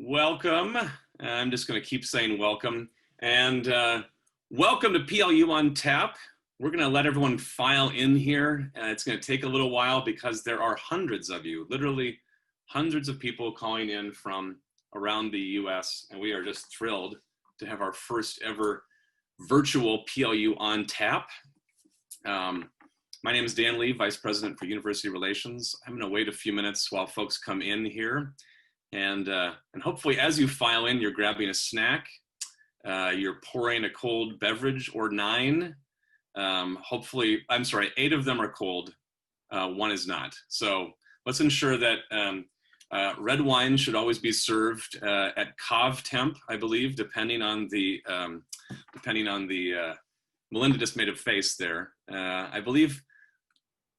Welcome. I'm just going to keep saying welcome. And welcome to PLU on Tap. We're going to let everyone file in here. It's going to take a little while because there are hundreds of you, literally hundreds of people calling in from around the US. And we are just thrilled to have our first ever virtual PLU on Tap. My name is Dan Lee, Vice President for University Relations. I'm going to wait a few minutes while folks come in here. And hopefully as you file in, you're grabbing a snack, you're pouring a cold beverage or 9. Hopefully, I'm sorry, 8 of them are cold, 1 is not. So let's ensure that red wine should always be served at cave temp, I believe, depending on the, Melinda just made a face there. I believe,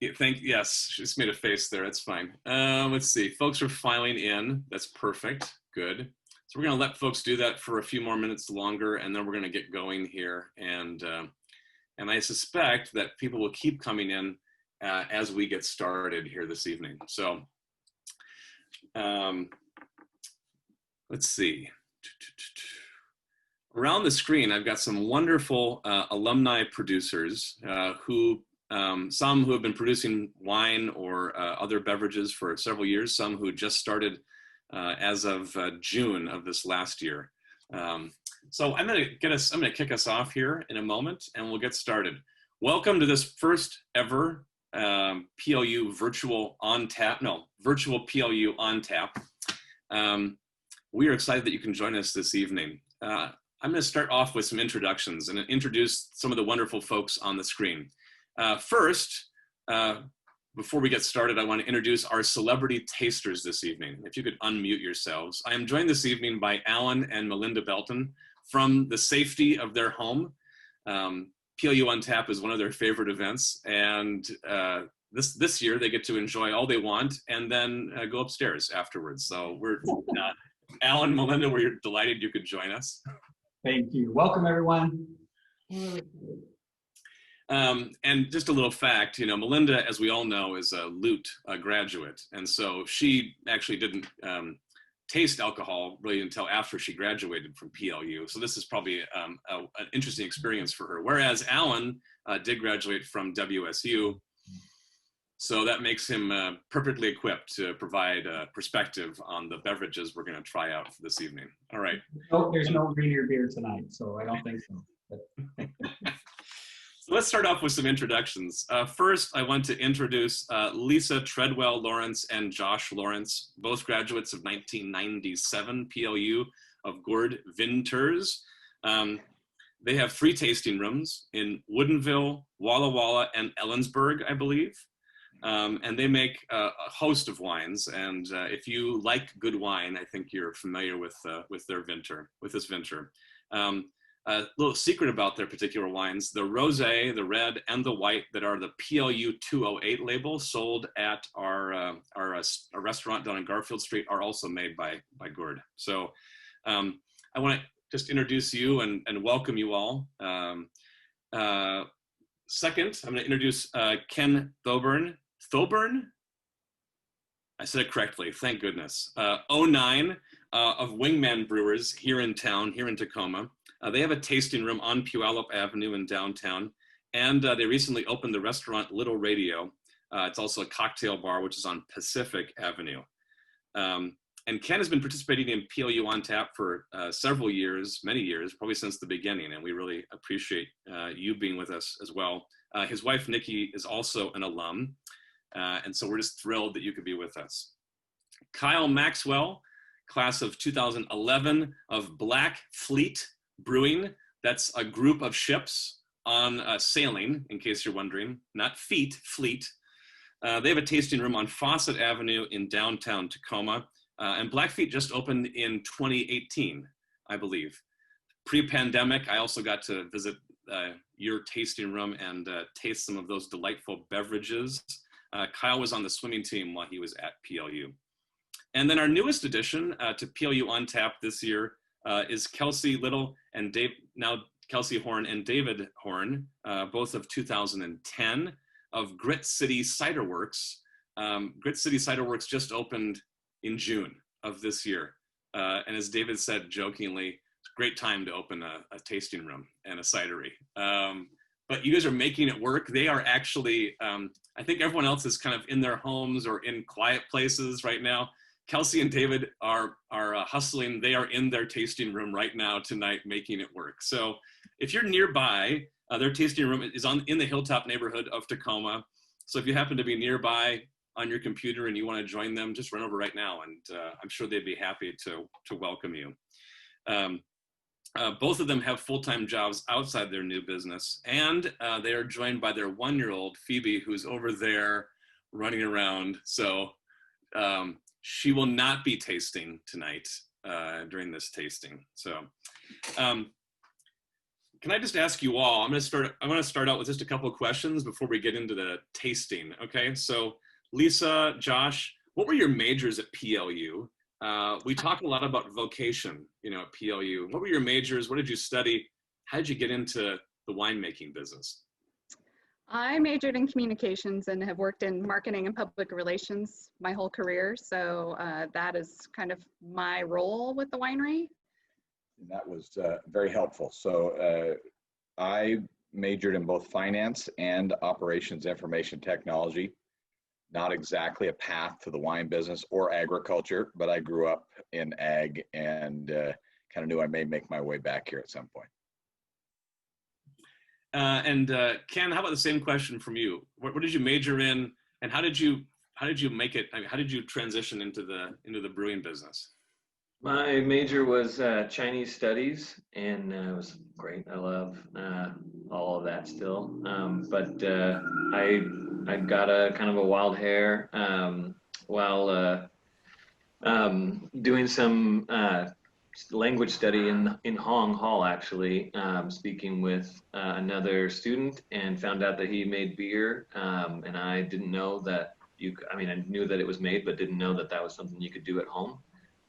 yes, she just made a face there, that's fine. Let's see, folks are filing in, that's perfect, good. So we're gonna let folks do that for a few more minutes longer, and then we're gonna get going here. And I suspect that people will keep coming in as we get started here this evening. So let's see. Around the screen, I've got some wonderful alumni producers some who have been producing wine or other beverages for several years, some who just started as of June of this last year. So I'm going to kick us off here in a moment, and we'll get started. Welcome to this first ever PLU virtual PLU on tap. We are excited that you can join us this evening. I'm going to start off with some introductions and introduce some of the wonderful folks on the screen. First, before we get started, I want to introduce our celebrity tasters this evening. If you could unmute yourselves. I am joined this evening by Alan and Melinda Belton from the safety of their home. PLU on Tap is one of their favorite events, and this year they get to enjoy all they want and then go upstairs afterwards. So we're, Alan, Melinda, we're delighted you could join us. Thank you. Welcome, everyone. And just a little fact, Melinda, as we all know, is a LUT graduate. And so she actually didn't taste alcohol really until after she graduated from PLU. So this is probably an interesting experience for her. Whereas Alan did graduate from WSU. So that makes him perfectly equipped to provide perspective on the beverages we're going to try out for this evening. All right. Nope, there's no greener beer tonight, so I don't think so. So let's start off with some introductions. First, I want to introduce Lisa Treadwell Lawrence and Josh Lawrence, both graduates of 1997 PLU of Gord Vinters. They have 3 tasting rooms in Woodinville, Walla Walla, and Ellensburg, I believe. And they make a host of wines. And if you like good wine, I think you're familiar with this vinter. A little secret about their particular wines: the rosé, the red, and the white that are the PLU 208 label sold at our restaurant down on Garfield Street are also made by Gord. So I want to just introduce you and welcome you all. Second, I'm going to introduce Ken Thoburn. Thoburn? I said it correctly, thank goodness. 09 of Wingman Brewers here in town, here in Tacoma. They have a tasting room on Puyallup Avenue in downtown, and they recently opened the restaurant Little Radio. It's also a cocktail bar, which is on Pacific Avenue. And Ken has been participating in PLU on Tap for several years, many years, probably since the beginning, and we really appreciate you being with us as well. His wife, Nikki, is also an alum, and so we're just thrilled that you could be with us. Kyle Maxwell, class of 2011 of Black Fleet Brewing. That's a group of ships on sailing, in case you're wondering, not fleet. They have a tasting room on Fawcett Avenue in downtown Tacoma. And Blackfeet just opened in 2018, I believe. Pre-pandemic, I also got to visit your tasting room and taste some of those delightful beverages. Kyle was on the swimming team while he was at PLU. And then our newest addition to PLU on Tap this year is Kelsey Little and Kelsey Horn and David Horn, both of 2010 of Grit City Ciderworks. Grit City Ciderworks just opened in June of this year. And as David said jokingly, it's a great time to open a tasting room and a cidery. But you guys are making it work. They are actually, I think everyone else is kind of in their homes or in quiet places right now. Kelsey and David are hustling. They are in their tasting room right now tonight, making it work. So if you're nearby, their tasting room is in the Hilltop neighborhood of Tacoma. So if you happen to be nearby on your computer and you want to join them, just run over right now, and I'm sure they'd be happy to welcome you. Both of them have full-time jobs outside their new business, and they are joined by their 1-year-old Phoebe, who's over there running around. So she will not be tasting tonight during this tasting. So can I just ask you all, I'm going to start out with just a couple of questions before we get into the tasting. Okay, so Lisa, Josh, what were your majors at PLU? We talk a lot about vocation, at PLU. What were your majors? What did you study? How did you get into the winemaking business? I majored in communications and have worked in marketing and public relations my whole career. So that is kind of my role with the winery. That was very helpful. So I majored in both finance and operations information technology. Not exactly a path to the wine business or agriculture, but I grew up in ag and kind of knew I may make my way back here at some point. Ken, how about the same question from you? What did you major in, and how did you make it? How did you transition into the brewing business? My major was Chinese studies, and it was great. I love all of that still. But I got a kind of a wild hair while doing some language study in Hong Hall, actually, speaking with another student, and found out that he made beer, and I didn't know that I knew that it was made, but didn't know that that was something you could do at home.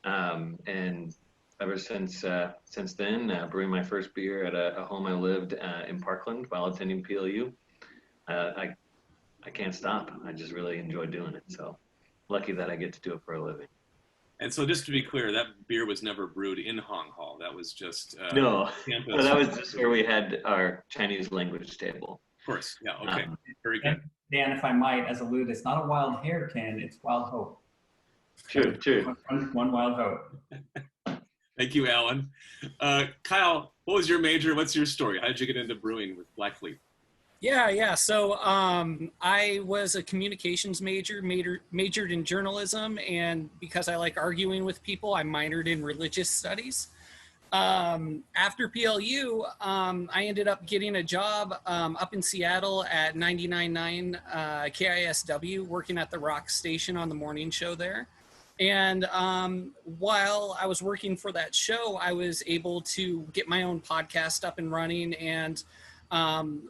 And ever since then, brewing my first beer at a home I lived in Parkland while attending PLU, I can't stop. I just really enjoy doing it. So lucky that I get to do it for a living. And so just to be clear, that beer was never brewed in Hong Hall. That was just no, campus. That was just where we had our Chinese language table. Of course, yeah, okay, very good. Dan, if I might, as a lewd, it's not a wild hair, Ken, it's wild hope. True. One wild hope. Thank you, Alan. Kyle, what was your major? What's your story? How did you get into brewing with Blackleaf? Yeah. So I was a communications majored in journalism, and because I like arguing with people, I minored in religious studies. After PLU, I ended up getting a job up in Seattle at 99.9 KISW, working at the rock station on the morning show there. And while I was working for that show, I was able to get my own podcast up and running. And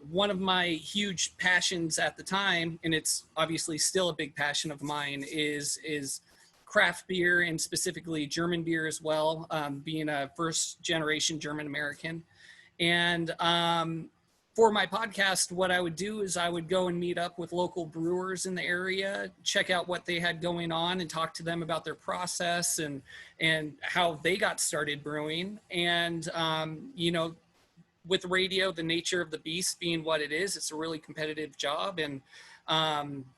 one of my huge passions at the time, and it's obviously still a big passion of mine, is craft beer, and specifically German beer as well, being a first generation German American. And for my podcast, what I would do is I would go and meet up with local brewers in the area, check out what they had going on, and talk to them about their process and how they got started brewing. And with radio, the nature of the beast being what it is, it's a really competitive job, and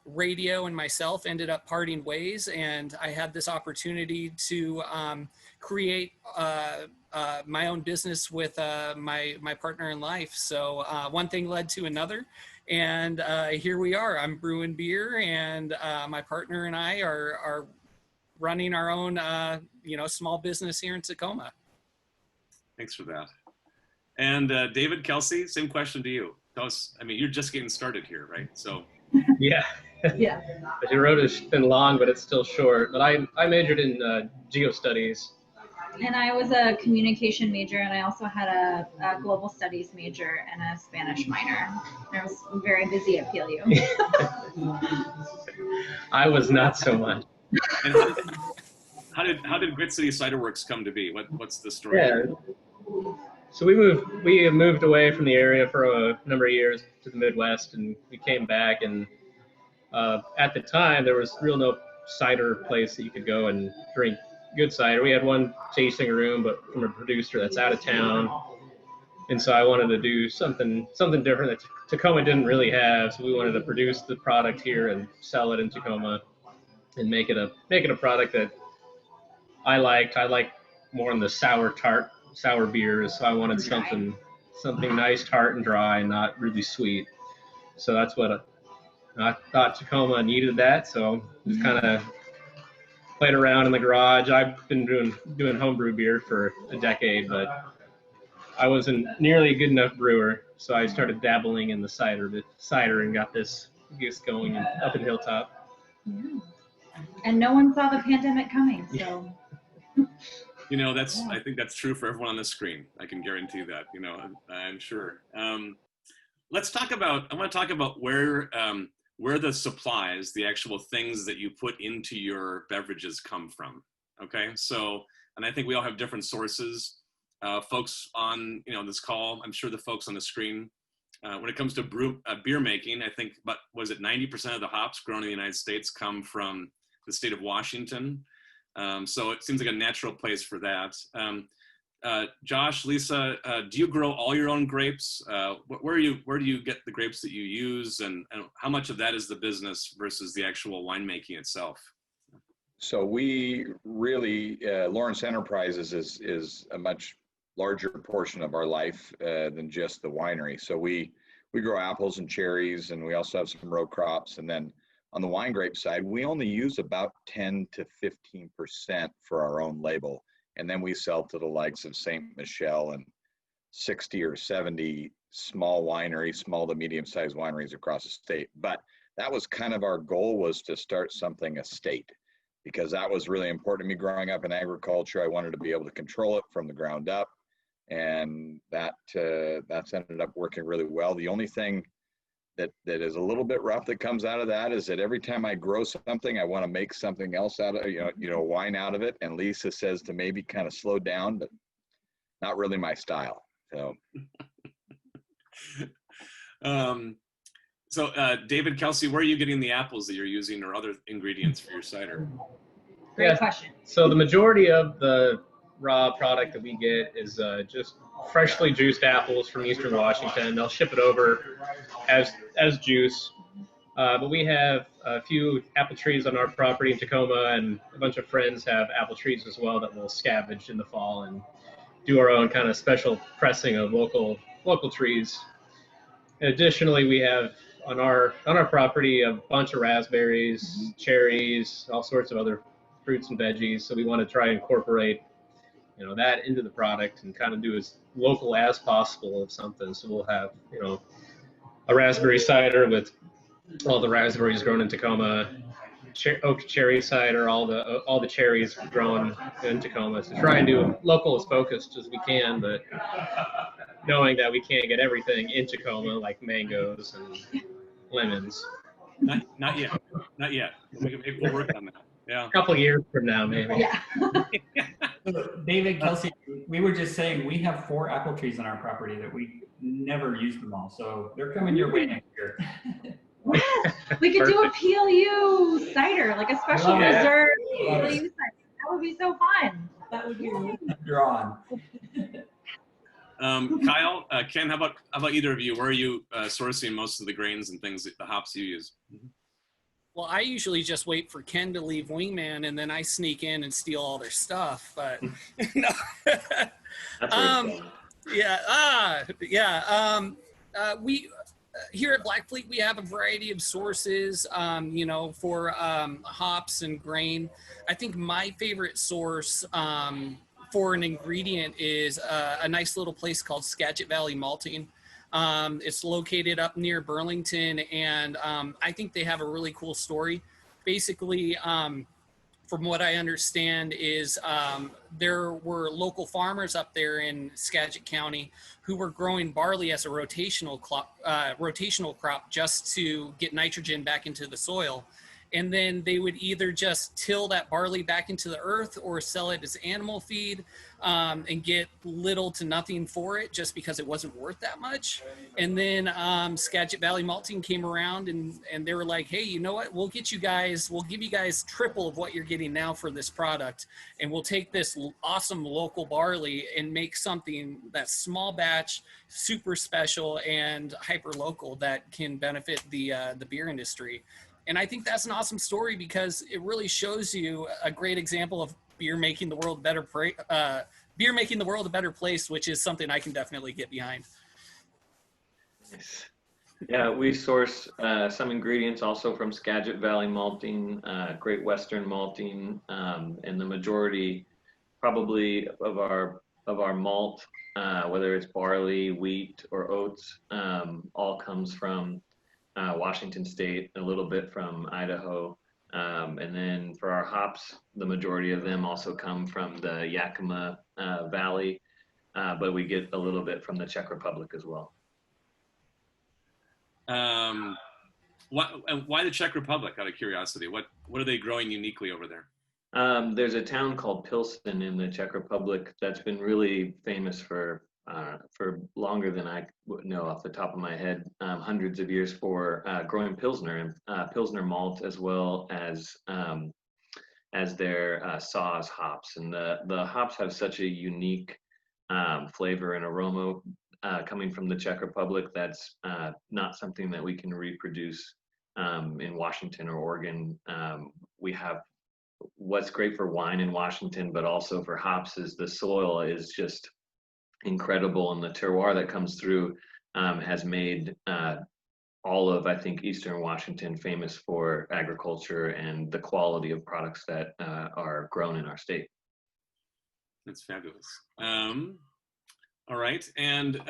radio and myself ended up parting ways, and I had this opportunity to create my own business with my partner in life. So one thing led to another, and here we are. I'm brewing beer, and my partner and I are running our own small business here in Tacoma. Thanks for that. And David, Kelsey, same question to you. Tell us, you're just getting started here, right? So. Yeah. Yeah. The road has been long, but it's still short. But I majored in geostudies. And I was a communication major, and I also had a global studies major and a Spanish minor. I was very busy at PLU. I was not so much. And how did Grit City Ciderworks come to be? What's the story? Yeah. So we moved away from the area for a number of years to the Midwest, and we came back, and at the time there was no cider place that you could go and drink good cider. We had one tasting room, but from a producer that's out of town. And so I wanted to do something different that Tacoma didn't really have. So we wanted to produce the product here and sell it in Tacoma and make it a product that I liked. I like more in the sour beers. So I wanted something nice, tart and dry, and not really sweet. So that's what I thought Tacoma needed that. So just kind of played around in the garage. I've been doing homebrew beer for a decade, but I wasn't nearly a good enough brewer. So I started dabbling in the cider and got this going up in Hilltop. Yeah. And no one saw the pandemic coming, so. You know, I think that's true for everyone on the screen. I can guarantee that, you know, I'm sure. I want to talk about where the supplies, the actual things that you put into your beverages come from. Okay. So, and I think we all have different sources. Folks on, you know, this call, I'm sure the folks on the screen, when it comes to beer making, I think, 90% of the hops grown in the United States come from the state of Washington. So it seems like a natural place for that. Josh, Lisa, do you grow all your own grapes? Where do you get the grapes that you use, and how much of that is the business versus the actual winemaking itself? So we really, Lawrence Enterprises is a much larger portion of our life than just the winery. So we grow apples and cherries, and we also have some row crops. And then on the wine grape side, we only use about 10 to 15% for our own label. And then we sell to the likes of St. Michel and 60 or 70 small to medium-sized wineries across the state. But that was kind of our goal, was to start something estate, because that was really important to me growing up in agriculture. I wanted to be able to control it from the ground up. And that's ended up working really well. The only thing that is a little bit rough that comes out of that is that every time I grow something, I want to make something else out of it, wine out of it. And Lisa says to maybe kind of slow down, but not really my style. So, David, Kelsey, where are you getting the apples that you're using, or other ingredients for your cider? Great question. So the majority of the raw product that we get is just freshly juiced apples from Eastern Washington. They'll ship it over as juice. But we have a few apple trees on our property in Tacoma, and a bunch of friends have apple trees as well that we'll scavenge in the fall and do our own kind of special pressing of local trees. Additionally, we have on our property a bunch of raspberries, cherries, all sorts of other fruits and veggies. So we want to try and incorporate that into the product and kind of do as local as possible of something. So we'll have, a raspberry cider with all the raspberries grown in Tacoma, oak cherry cider, all the cherries grown in Tacoma. So try and do local as focused as we can, but knowing that we can't get everything in Tacoma, like mangoes and lemons. Not yet. We'll work on that. Yeah. A couple of years from now, maybe. Yeah. David, Kelsey, we were just saying we have 4 apple trees on our property that we never use them all. So they're coming your way next year. Yes, we could do a PLU cider, like a special reserve PLU cider. That would be so fun. That would be really fun. You're on. Kyle, Ken, how about either of you? Where are you sourcing most of the grains and things, the hops you use? Well, I usually just wait for Ken to leave Wingman, and then I sneak in and steal all their stuff. But no. We here at Black Fleet, we have a variety of sources, for hops and grain. I think my favorite source for an ingredient is a nice little place called Skagit Valley Malting. It's located up near Burlington, and I think they have a really cool story. Basically, from what I understand is there were local farmers up there in Skagit County who were growing barley as a rotational crop just to get nitrogen back into the soil. and then they would either just till that barley back into the earth or sell it as animal feed, and get little to nothing for it just because it wasn't worth that much. And then Skagit Valley Malting came around and they were like, hey, you know what? We'll give you guys triple of what you're getting now for this product. And we'll take this awesome local barley and make something that's small batch, super special, and hyper local that can benefit the beer industry. And I think that's an awesome story because it really shows you a great example of beer making the world a better place, which is something I can definitely get behind. Nice. Yeah, we source some ingredients also from Skagit Valley Malting, Great Western Malting, and the majority probably of our malt, whether it's barley, wheat, or oats, all comes from Washington State, a little bit from Idaho. And then for our hops, the majority of them also come from the Yakima Valley, but we get a little bit from the Czech Republic as well. Why the Czech Republic, out of curiosity? What are they growing uniquely over there? There's a town called Pilsen in the Czech Republic that's been really famous for longer than I know off the top of my head, hundreds of years, for growing Pilsner and Pilsner malt, as well as their Saaz hops. And the hops have such a unique flavor and aroma coming from the Czech Republic that's not something that we can reproduce in Washington or Oregon. We have what's great for wine in Washington, but also for hops is the soil is just incredible, and the terroir that comes through has made all of, I think, Eastern Washington famous for agriculture and the quality of products that are grown in our state. That's fabulous. All right, and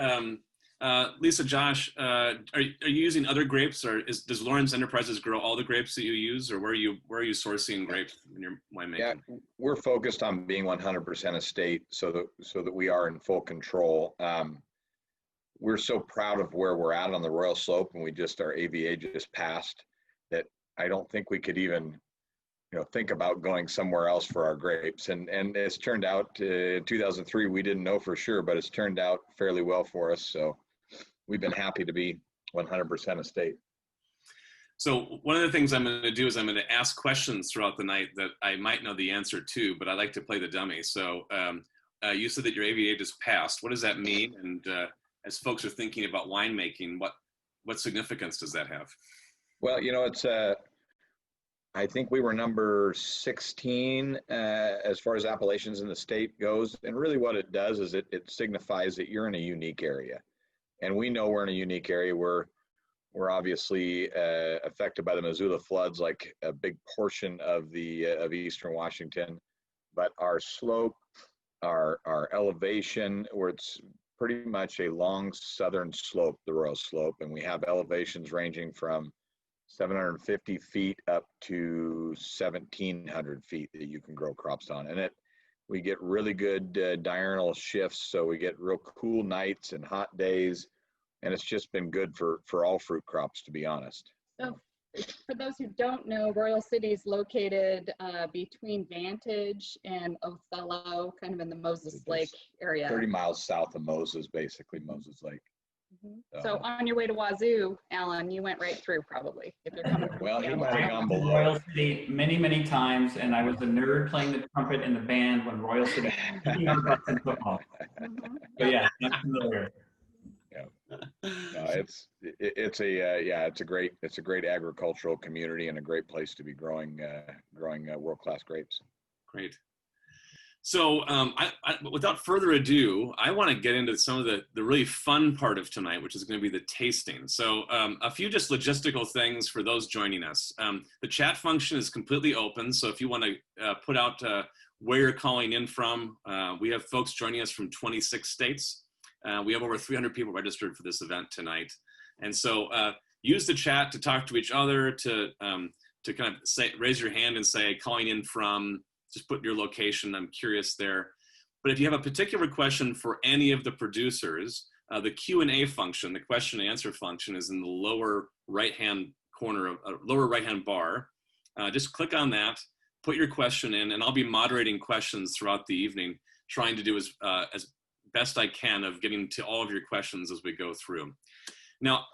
Lisa, Josh, are you using other grapes, or does Lawrence Enterprises grow all the grapes that you use, or where are you sourcing grapes in your winemaking? Yeah, we're focused on being 100% estate, so that we are in full control. We're so proud of where we're at on the Royal Slope, and our AVA just passed, that I don't think we could even think about going somewhere else for our grapes. And it's turned out, in 2003 we didn't know for sure, but it's turned out fairly well for us. So we've been happy to be 100% estate. So one of the things I'm going to do is I'm going to ask questions throughout the night that I might know the answer to, but I like to play the dummy. So you said that your AVA just passed. What does that mean? And as folks are thinking about winemaking, what significance does that have? Well, it's I think we were number 16 as far as appellations in the state goes. And really what it does is it signifies that you're in a unique area. And we know we're in a unique area. We're obviously affected by the Missoula floods, like a big portion of Eastern Washington. But our slope, our elevation, where it's pretty much a long southern slope, the Royal Slope, and we have elevations ranging from 750 feet up to 1,700 feet that you can grow crops on. And we get really good diurnal shifts, so we get real cool nights and hot days, and it's just been good for all fruit crops, to be honest. So for those who don't know, Royal City is located between Vantage and Othello, kind of in the Moses Lake area. 30 miles south of Moses, basically, Moses Lake. Mm-hmm. So on your way to Wazoo, Alan, you went right through probably, if you're coming from Well, he Seattle. might have gone below. Royal City many times, and I was a nerd playing the trumpet in the band when Royal City was our butts in football. Mhm. So yeah, I'm familiar. No, it's a great agricultural community and a great place to be growing world-class grapes. Great. So without further ado, I want to get into some of the really fun part of tonight, which is going to be the tasting. So a few just logistical things for those joining us. The chat function is completely open. So if you want to put out where you're calling in from, we have folks joining us from 26 states. We have over 300 people registered for this event tonight. And so use the chat to talk to each other, to kind of raise your hand and say, calling in from, just put your location. I'm curious there. But if you have a particular question for any of the producers, the Q&A function, the question and answer function, is in the lower right-hand corner, lower right-hand bar. just click on that, put your question in, and I'll be moderating questions throughout the evening, trying to do as best I can of getting to all of your questions as we go through. Now,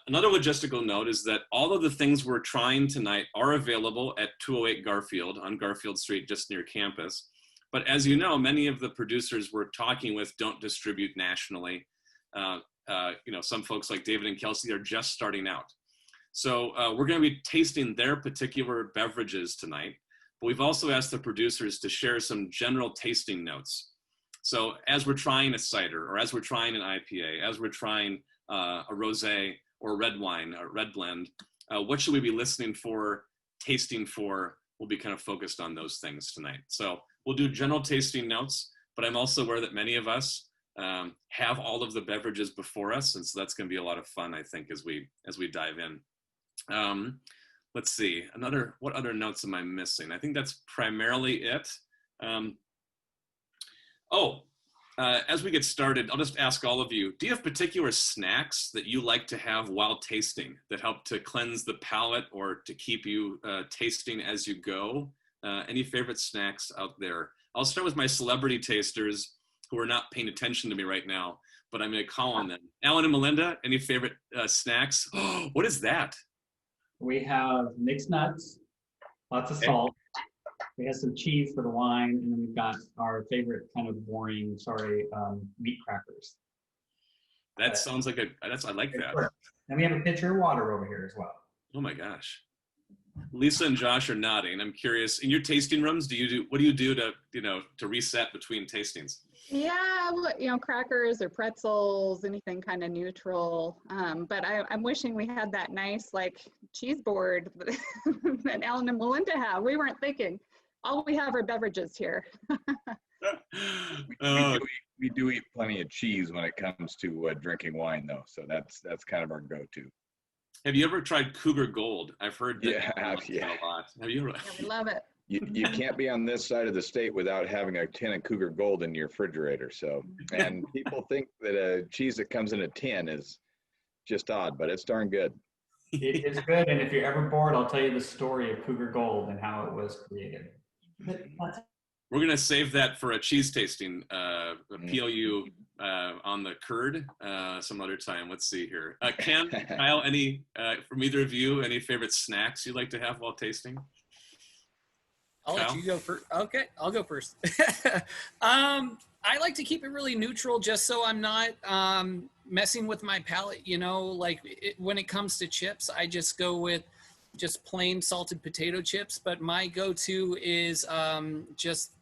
another logistical note is that all of the things we're trying tonight are available at 208 Garfield on Garfield Street, just near campus. But as you know, many of the producers we're talking with don't distribute nationally. Some folks like David and Kelsey are just starting out. So we're going to be tasting their particular beverages tonight. But we've also asked the producers to share some general tasting notes. So as we're trying a cider, or as we're trying an IPA, as we're trying a rosé or red wine or red blend, what should we be listening for, tasting for? We'll be kind of focused on those things tonight. So we'll do general tasting notes, but I'm also aware that many of us have all of the beverages before us, and so that's going to be a lot of fun, I think, as we dive in. Let's see, what other notes am I missing? I think that's primarily it. As we get started, I'll just ask all of you, do you have particular snacks that you like to have while tasting that help to cleanse the palate or to keep you tasting as you go? Any favorite snacks out there? I'll start with my celebrity tasters who are not paying attention to me right now, but I'm going to call on them. Alan and Melinda, any favorite snacks? What is that? We have mixed nuts, lots of salt. We have some cheese for the wine, and then we've got our favorite kind of boring, wheat crackers. That sounds like I like that. And we have a pitcher of water over here as well. Oh my gosh. Lisa and Josh are nodding. I'm curious, in your tasting rooms, what do you do to reset between tastings? Yeah, crackers or pretzels, anything kind of neutral. But I'm wishing we had that nice cheese board that Alan and Melinda have. We weren't thinking. All we have are beverages here. We do eat plenty of cheese when it comes to drinking wine, though. So that's kind of our go-to. Have you ever tried Cougar Gold? I've heard that a lot. Have you? Yeah, we love it. You can't be on this side of the state without having a tin of Cougar Gold in your refrigerator. So, and people think that a cheese that comes in a tin is just odd, but it's darn good. It is good, and if you're ever bored, I'll tell you the story of Cougar Gold and how it was created. We're going to save that for a cheese tasting, PLU on the curd some other time. Let's see here. Ken, Kyle, any, from either of you, any favorite snacks you like to have while tasting? I'll let you go first. Okay, I'll go first. I like to keep it really neutral just so I'm not messing with my palate, when it comes to chips, I just go with just plain salted potato chips, but my go-to is just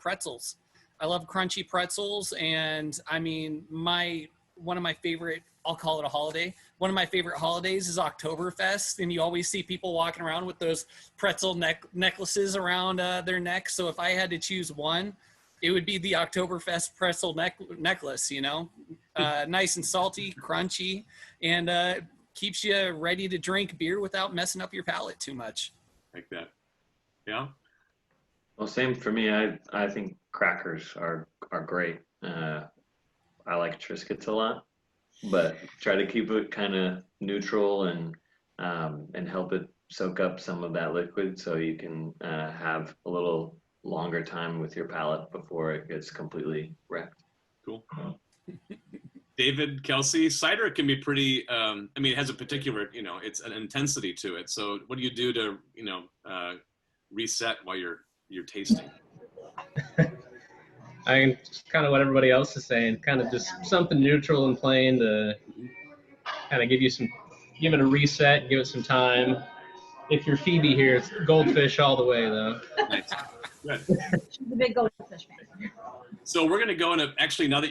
pretzels. I love crunchy pretzels, and I mean, one of my favorite, I'll call it a holiday, one of my favorite holidays is Oktoberfest, and you always see people walking around with those pretzel necklaces around their neck. So if I had to choose one, it would be the Oktoberfest pretzel necklace, nice and salty, crunchy, and keeps you ready to drink beer without messing up your palate too much. Like that. Yeah. Well, same for me. I think crackers are great. I like Triscuits a lot, but try to keep it kind of neutral and help it soak up some of that liquid so you can have a little longer time with your palate before it gets completely wrecked. Cool. David, Kelsey, cider can be pretty, it has a particular, it's an intensity to it. So what do you do to, reset while you're tasting? Kind of what everybody else is saying, kind of just something neutral and plain to kind of give it a reset, give it some time. If you're Phoebe here, it's goldfish all the way, though. Nice. Good. She's a big goldfish fan. So we're going to go actually, now that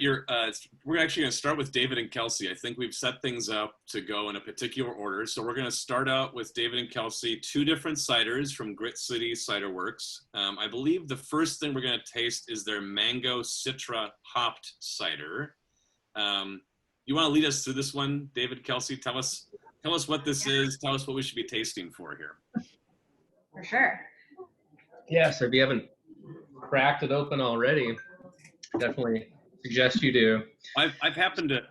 we're actually going to start with David and Kelsey. I think we've set things up to go in a particular order. So we're going to start out with David and Kelsey, 2 different ciders from Grit City Ciderworks. I believe the first thing we're going to taste is their Mango Citra Hopped Cider. You want to lead us through this one, David, Kelsey? Tell us what this is. Tell us what we should be tasting for here. For sure. Yeah, so if you haven't cracked it open already, definitely suggest you do. I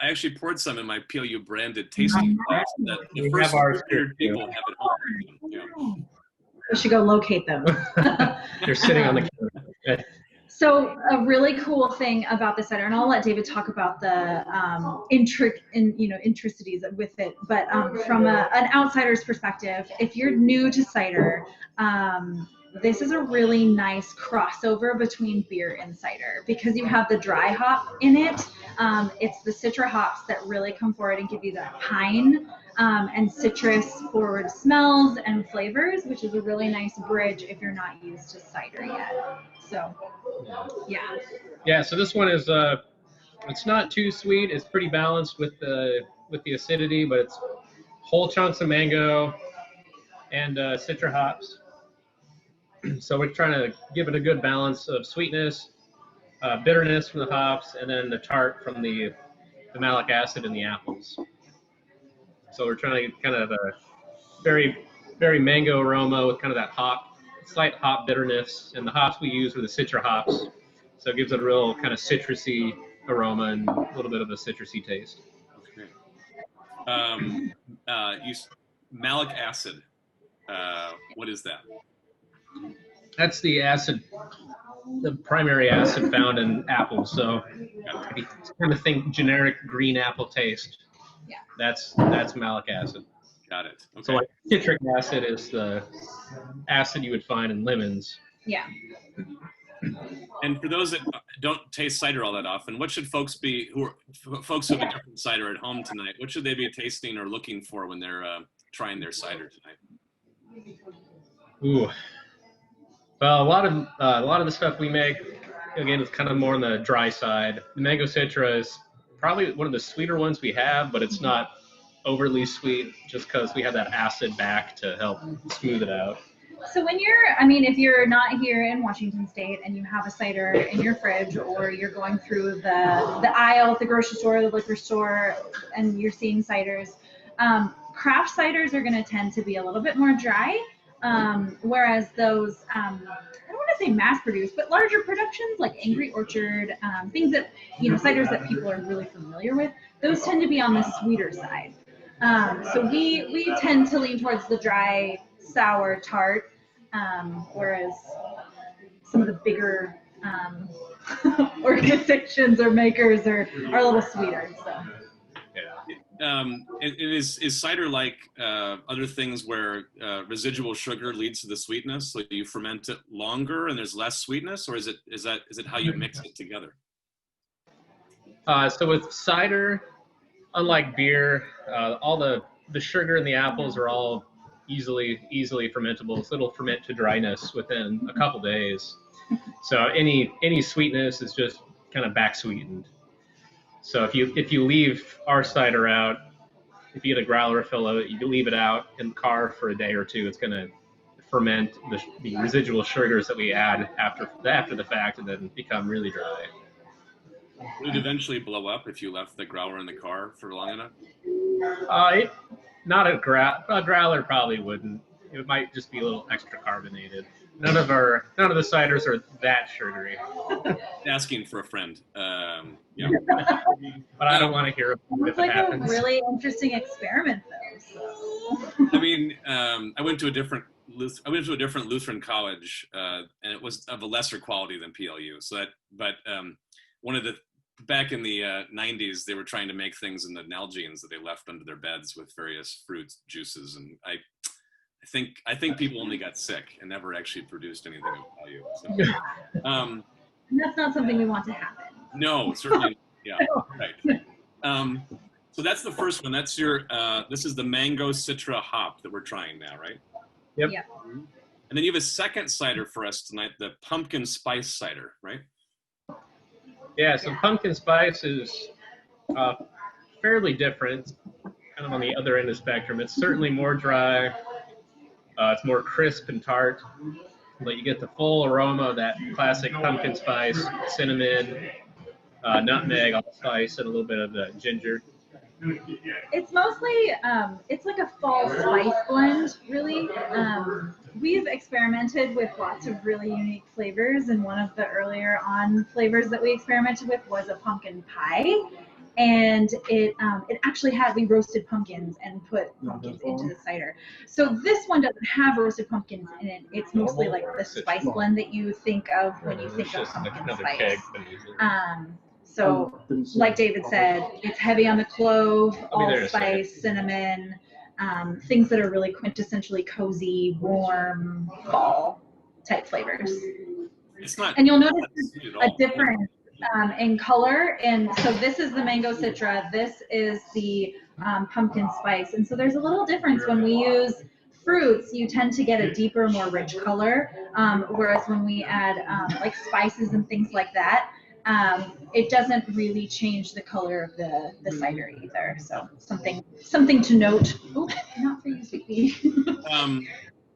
actually poured some in my PLU branded tasting glass. The first 100 people have it all. We should go locate them. They're sitting on the counter. So a really cool thing about the cider, and I'll let David talk about the intricacies with it. But from an outsider's perspective, if you're new to cider, this is a really nice crossover between beer and cider because you have the dry hop in it. It's the citra hops that really come forward and give you that pine and citrus forward smells and flavors, which is a really nice bridge if you're not used to cider yet. So, yeah. Yeah, so this one is it's not too sweet. It's pretty balanced with the acidity, but it's whole chunks of mango and citra hops. So we're trying to give it a good balance of sweetness, bitterness from the hops, and then the tart from the malic acid in the apples. So we're trying to get kind of a very, very mango aroma with kind of that slight hop bitterness. And the hops we use were the citra hops. So it gives it a real kind of citrusy aroma and a little bit of a citrusy taste. Okay. Malic acid. What is that? That's the acid, the primary acid found in apples. So if you kind of think generic green apple taste, yeah, that's malic acid. Got it. Okay. So like citric acid is the acid you would find in lemons. Yeah. And for those that don't taste cider all that often, what should folks who have a different cider at home tonight? What should they be tasting or looking for when they're trying their cider tonight? Ooh, well, a lot of the stuff we make, again, is kind of more on the dry side. The mango citra is probably one of the sweeter ones we have, but it's not overly sweet just because we have that acid back to help smooth it out. So if you're not here in Washington State and you have a cider in your fridge, or you're going through the aisle at the grocery store or the liquor store and you're seeing ciders, craft ciders are going to tend to be a little bit more dry, whereas those, I don't want to say mass produced, but larger productions like Angry Orchard, things that, ciders that people are really familiar with, those tend to be on the sweeter side. So we tend to lean towards the dry, sour, tart, whereas some of the bigger organizations or makers are a little sweeter. So. Is cider like other things where residual sugar leads to the sweetness? So you ferment it longer and there's less sweetness, or is it how you mix it together? So with cider, unlike beer, all the sugar in the apples are all easily fermentable. So it'll ferment to dryness within a couple days. So any sweetness is just kind of back sweetened. So if you leave our cider out, if you get a growler fill of it, you leave it out in the car for a day or two, it's going to ferment the residual sugars that we add after the fact and then become really dry. Would it eventually blow up if you left the growler in the car for long enough? Not a growler probably wouldn't. It might just be a little extra carbonated. None of the ciders are that sugary. Asking for a friend. Yeah. But I don't want to hear about it if it happens. It's a really interesting experiment, though. So. I mean, I went to a different Lutheran college, and it was of a lesser quality than PLU. Back in the 90s, they were trying to make things in the Nalgene's that they left under their beds with various fruits, juices, and I think people only got sick and never actually produced anything of value. So, and that's not something we want to happen. No, certainly, yeah, right. So that's the first one. That's this is the mango citra hop that we're trying now, right? Yep. Yeah. And then you have a second cider for us tonight, the pumpkin spice cider, right? Yeah, so pumpkin spice is fairly different, kind of on the other end of the spectrum. It's certainly more dry. It's more crisp and tart, but you get the full aroma of that classic pumpkin spice, cinnamon, nutmeg, allspice, and a little bit of the ginger. It's mostly, it's like a fall spice blend, really. We've experimented with lots of really unique flavors, and one of the earlier on flavors that we experimented with was a pumpkin pie. and it actually we roasted pumpkins and put pumpkins into the cider. So this one doesn't have roasted pumpkins in it. It's mostly like the spice blend that you think of when you think of pumpkin spice. So like David said, it's heavy on the clove, allspice, cinnamon, things that are really quintessentially cozy, warm, fall type flavors. It's not, and you'll notice a difference in color. And so this is the mango citra, this is the pumpkin spice. And so there's a little difference when we use fruits, you tend to get a deeper, more rich color. Whereas when we add like spices and things like that, it doesn't really change the color of the cider either. So something to note. Oh, not for you, sweetie.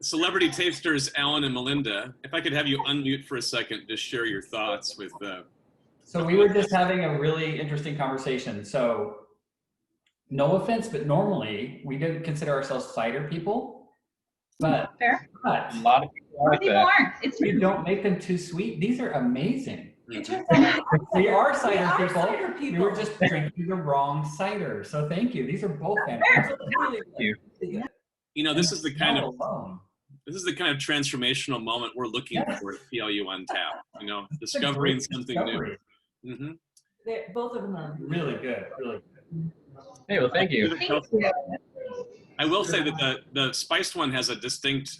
Celebrity tasters Alan and Melinda, if I could have you unmute for a second, just share your thoughts with. So we were just having a really interesting conversation. So no offense, but normally we didn't consider ourselves cider people. But, fair. But a lot of people like that. Aren't. It's we don't make them too sweet. These are amazing. We are cider people. We were just drinking the wrong cider. So thank you. These are both fantastic. Thank you. You know, this is the kind of transformational moment we're looking for at PLU Untapped. You know, discovering something new. Mm-hmm. Both of them are really good. Really good. Hey, well, thank you. I will say that the spiced one has a distinct,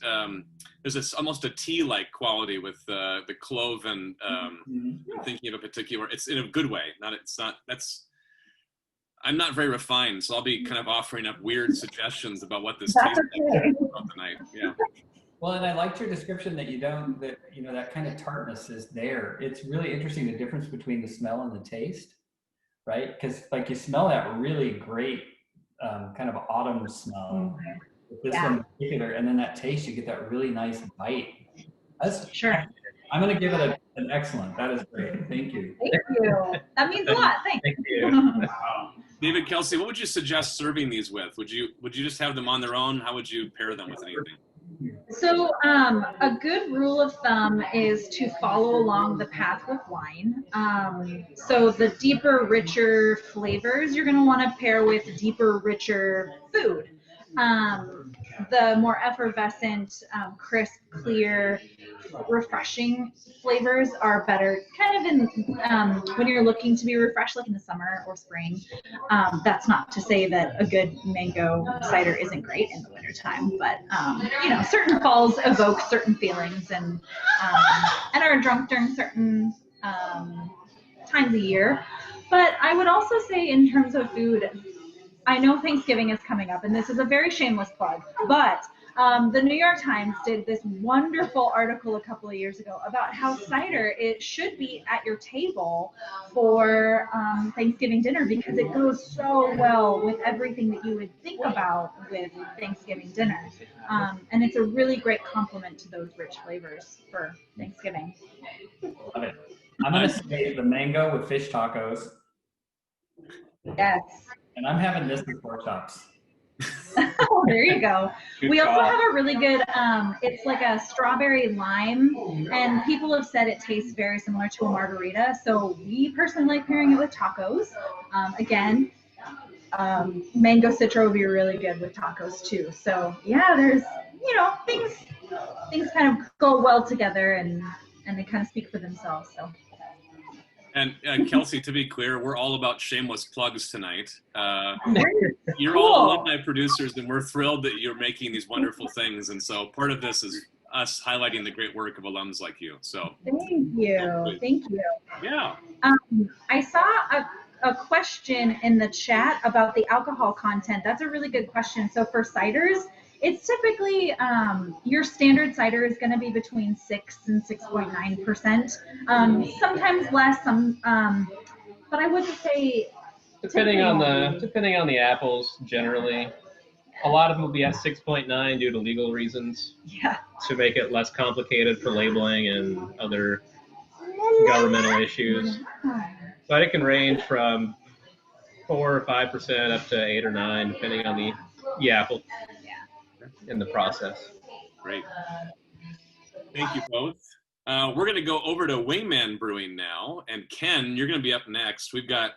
there's almost a tea-like quality with the clove and I'm thinking of a particular, it's in a good way. I'm not very refined, so I'll be kind of offering up weird suggestions about what this tastes like tonight. Yeah. Well, and I liked your description that that kind of tartness is there. It's really interesting, the difference between the smell and the taste, right? Because like you smell that really great kind of autumn smell. With this one in particular, and then that taste, you get that really nice bite. That's sure. I'm going to give it an excellent. That is great. Thank you. Thank you. That means a lot. Thanks. Thank you. David, Kelsey, what would you suggest serving these with? Would you just have them on their own? How would you pair them with anything? So a good rule of thumb is to follow along the path with wine. So the deeper, richer flavors you're going to want to pair with deeper, richer food. The more effervescent, crisp, clear, refreshing flavors are better kind of in when you're looking to be refreshed, like in the summer or spring. That's not to say that a good mango cider isn't great in the wintertime, but certain falls evoke certain feelings and are drunk during certain times of year. But I would also say in terms of food, I know Thanksgiving is coming up, and this is a very shameless plug, but the New York Times did this wonderful article a couple of years ago about how cider, it should be at your table for Thanksgiving dinner because it goes so well with everything that you would think about with Thanksgiving dinner. And it's a really great complement to those rich flavors for Thanksgiving. Love it. I'm going to say the mango with fish tacos. Yes. And I'm having this with pork chops. Oh, there you go. We also have a really good, it's like a strawberry lime, and people have said it tastes very similar to a margarita. So we personally like pairing it with tacos. Again, mango citra would be really good with tacos too. So yeah, there's, things kind of go well together and they kind of speak for themselves. So. And Kelsey, to be clear, we're all about shameless plugs tonight. You're Cool. all alumni producers, and we're thrilled that you're making these wonderful things. And so part of this is us highlighting the great work of alums like you. So thank you. Thank you. Yeah. I saw a question in the chat about the alcohol content. That's a really good question. So for ciders, it's typically, your standard cider is going to be between 6 and 6.9%. Sometimes less, but I wouldn't say. Depending on the apples, generally, a lot of them will be at 6.9 due to legal reasons. Yeah. To make it less complicated for labeling and other governmental issues. But it can range from 4 or 5% up to 8 or 9, depending on the apple. In the process. Great. Thank you both. We're going to go over to Wingman Brewing now. And Ken, you're going to be up next. We've got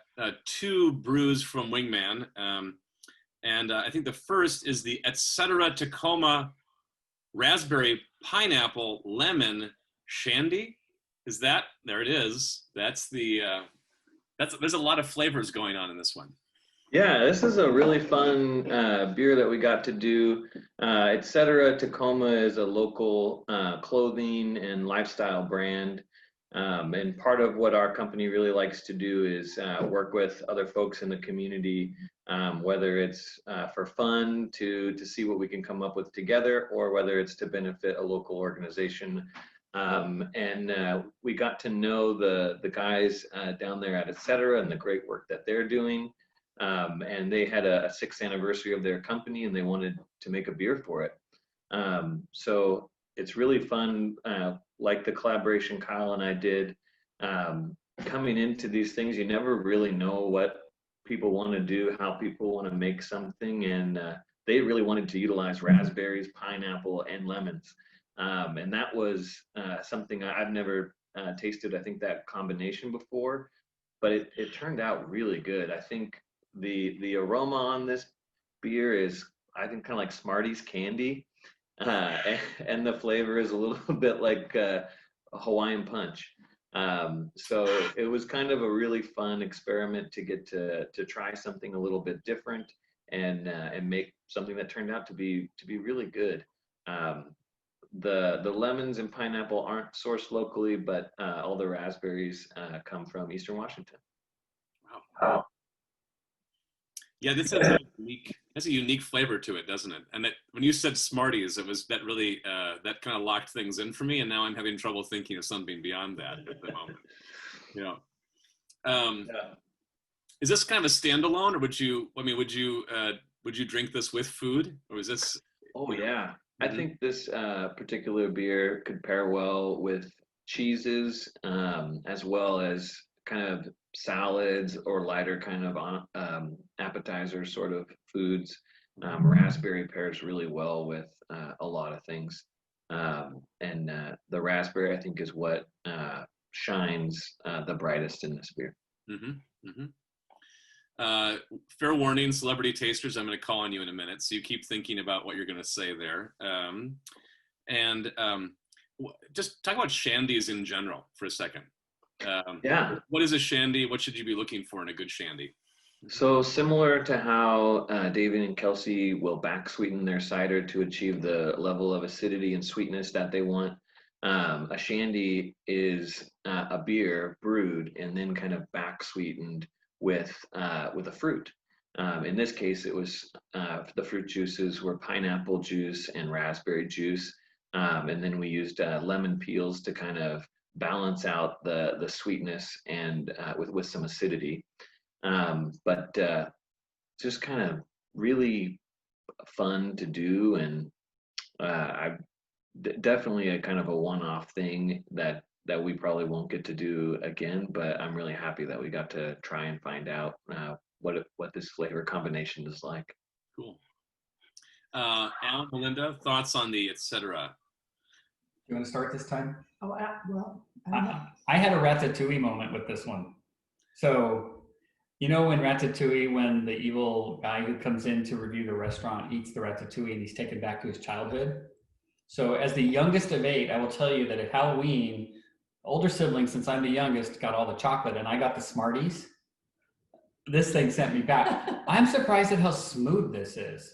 2 brews from Wingman. And I think the first is the Etc. Tacoma Raspberry Pineapple Lemon Shandy. Is that, there it is. That's the, there's a lot of flavors going on in this one. Yeah, this is a really fun beer that we got to do. Etc. Tacoma is a local clothing and lifestyle brand. And part of what our company really likes to do is work with other folks in the community, whether it's for fun to see what we can come up with together, or whether it's to benefit a local organization. And we got to know the guys down there at Etc. and the great work that they're doing. And they had a 6th anniversary of their company, and they wanted to make a beer for it. So it's really fun, like the collaboration Kyle and I did. Coming into these things, you never really know what people want to do, how people want to make something, and they really wanted to utilize raspberries, pineapple, and lemons. And that was something I've never tasted, I think, that combination before, but it turned out really good. I think the aroma on this beer is, I think, kind of like Smarties candy, and the flavor is a little bit like a Hawaiian punch. So it was kind of a really fun experiment to get to try something a little bit different and make something that turned out to be really good. The lemons and pineapple aren't sourced locally, but all the raspberries come from Eastern Washington. Wow. Yeah, this has a unique flavor to it, doesn't it? And when you said Smarties, it was that really that kind of locked things in for me, and now I'm having trouble thinking of something beyond that at the moment. Is this kind of a standalone, or would you drink this with food, or is this? Oh yeah, I think this particular beer could pair well with cheeses, as well as kind of salads or lighter kind of appetizer sort of foods. Raspberry pairs really well with a lot of things. And the raspberry, I think, is what shines the brightest in this beer. Fair warning, celebrity tasters, I'm going to call on you in a minute, so you keep thinking about what you're going to say there. Just talk about shandies in general for a second. Yeah. What is a shandy? What should you be looking for in a good shandy? So similar to how David and Kelsey will back sweeten their cider to achieve the level of acidity and sweetness that they want, a shandy is a beer brewed and then kind of back sweetened with a fruit. In this case, it was the fruit juices were pineapple juice and raspberry juice, and then we used lemon peels to kind of balance out the sweetness and with some acidity. But just kind of really fun to do, and definitely a kind of a one-off thing that we probably won't get to do again, but I'm really happy that we got to try and find out what this flavor combination is like. Cool. Alan, Melinda, thoughts on the Etc.? You want to start this time? Oh, well, I had a ratatouille moment with this one. So, you know, in Ratatouille, when the evil guy who comes in to review the restaurant eats the ratatouille and he's taken back to his childhood. So as the youngest of 8, I will tell you that at Halloween, older siblings, since I'm the youngest, got all the chocolate and I got the Smarties. This thing sent me back. I'm surprised at how smooth this is.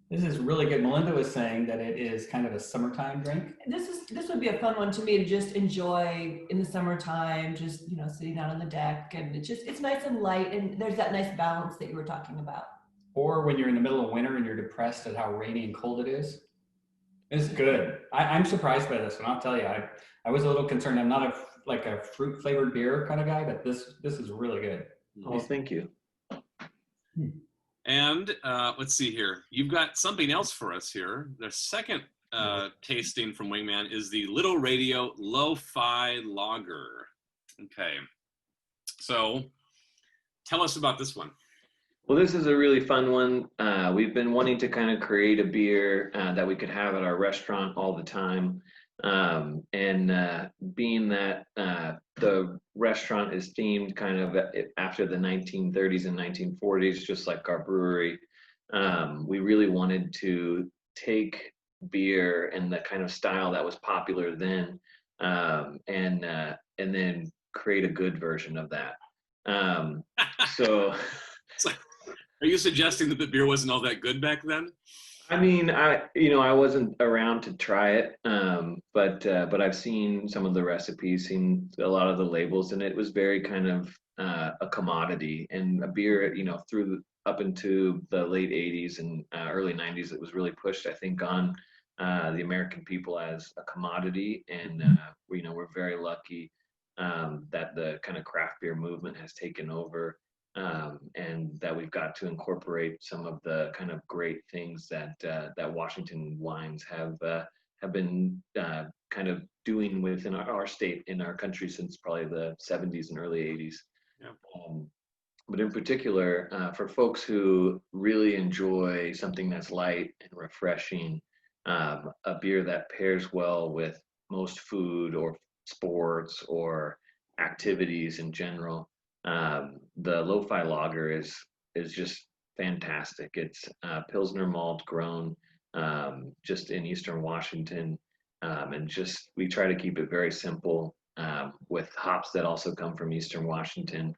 This is really good. Melinda was saying that it is kind of a summertime drink. This would be a fun one to me to just enjoy in the summertime, just, you know, sitting out on the deck, and it's nice and light, and there's that nice balance that you were talking about. Or when you're in the middle of winter and you're depressed at how rainy and cold it is. It's good. I'm surprised by this one. I'll tell you, I was a little concerned. I'm not a fruit flavored beer kind of guy, but this is really good. Oh, thank you. And let's see here. You've got something else for us here. The second tasting from Wingman is the Little Radio Lo-Fi Lager. Okay. So tell us about this one. Well, this is a really fun one. We've been wanting to kind of create a beer that we could have at our restaurant all the time. Being that the restaurant is themed kind of after the 1930s and 1940s, just like our brewery, we really wanted to take beer and the kind of style that was popular then, and then create a good version of that. So, are you suggesting that the beer wasn't all that good back then? I mean, I wasn't around to try it, but I've seen some of the recipes, seen a lot of the labels, and it was very kind of a commodity. And a beer, up into the late 80s and early 90s, it was really pushed, I think, on the American people as a commodity. And we're very lucky that the kind of craft beer movement has taken over. And that we've got to incorporate some of the kind of great things that Washington wines have been kind of doing within our state, in our country, since probably the 70s and early 80s. Yeah. But in particular, for folks who really enjoy something that's light and refreshing, a beer that pairs well with most food or sports or activities in general. The Lo-Fi Lager is just fantastic. It's Pilsner malt grown just in Eastern Washington, and just we try to keep it very simple with hops that also come from Eastern Washington,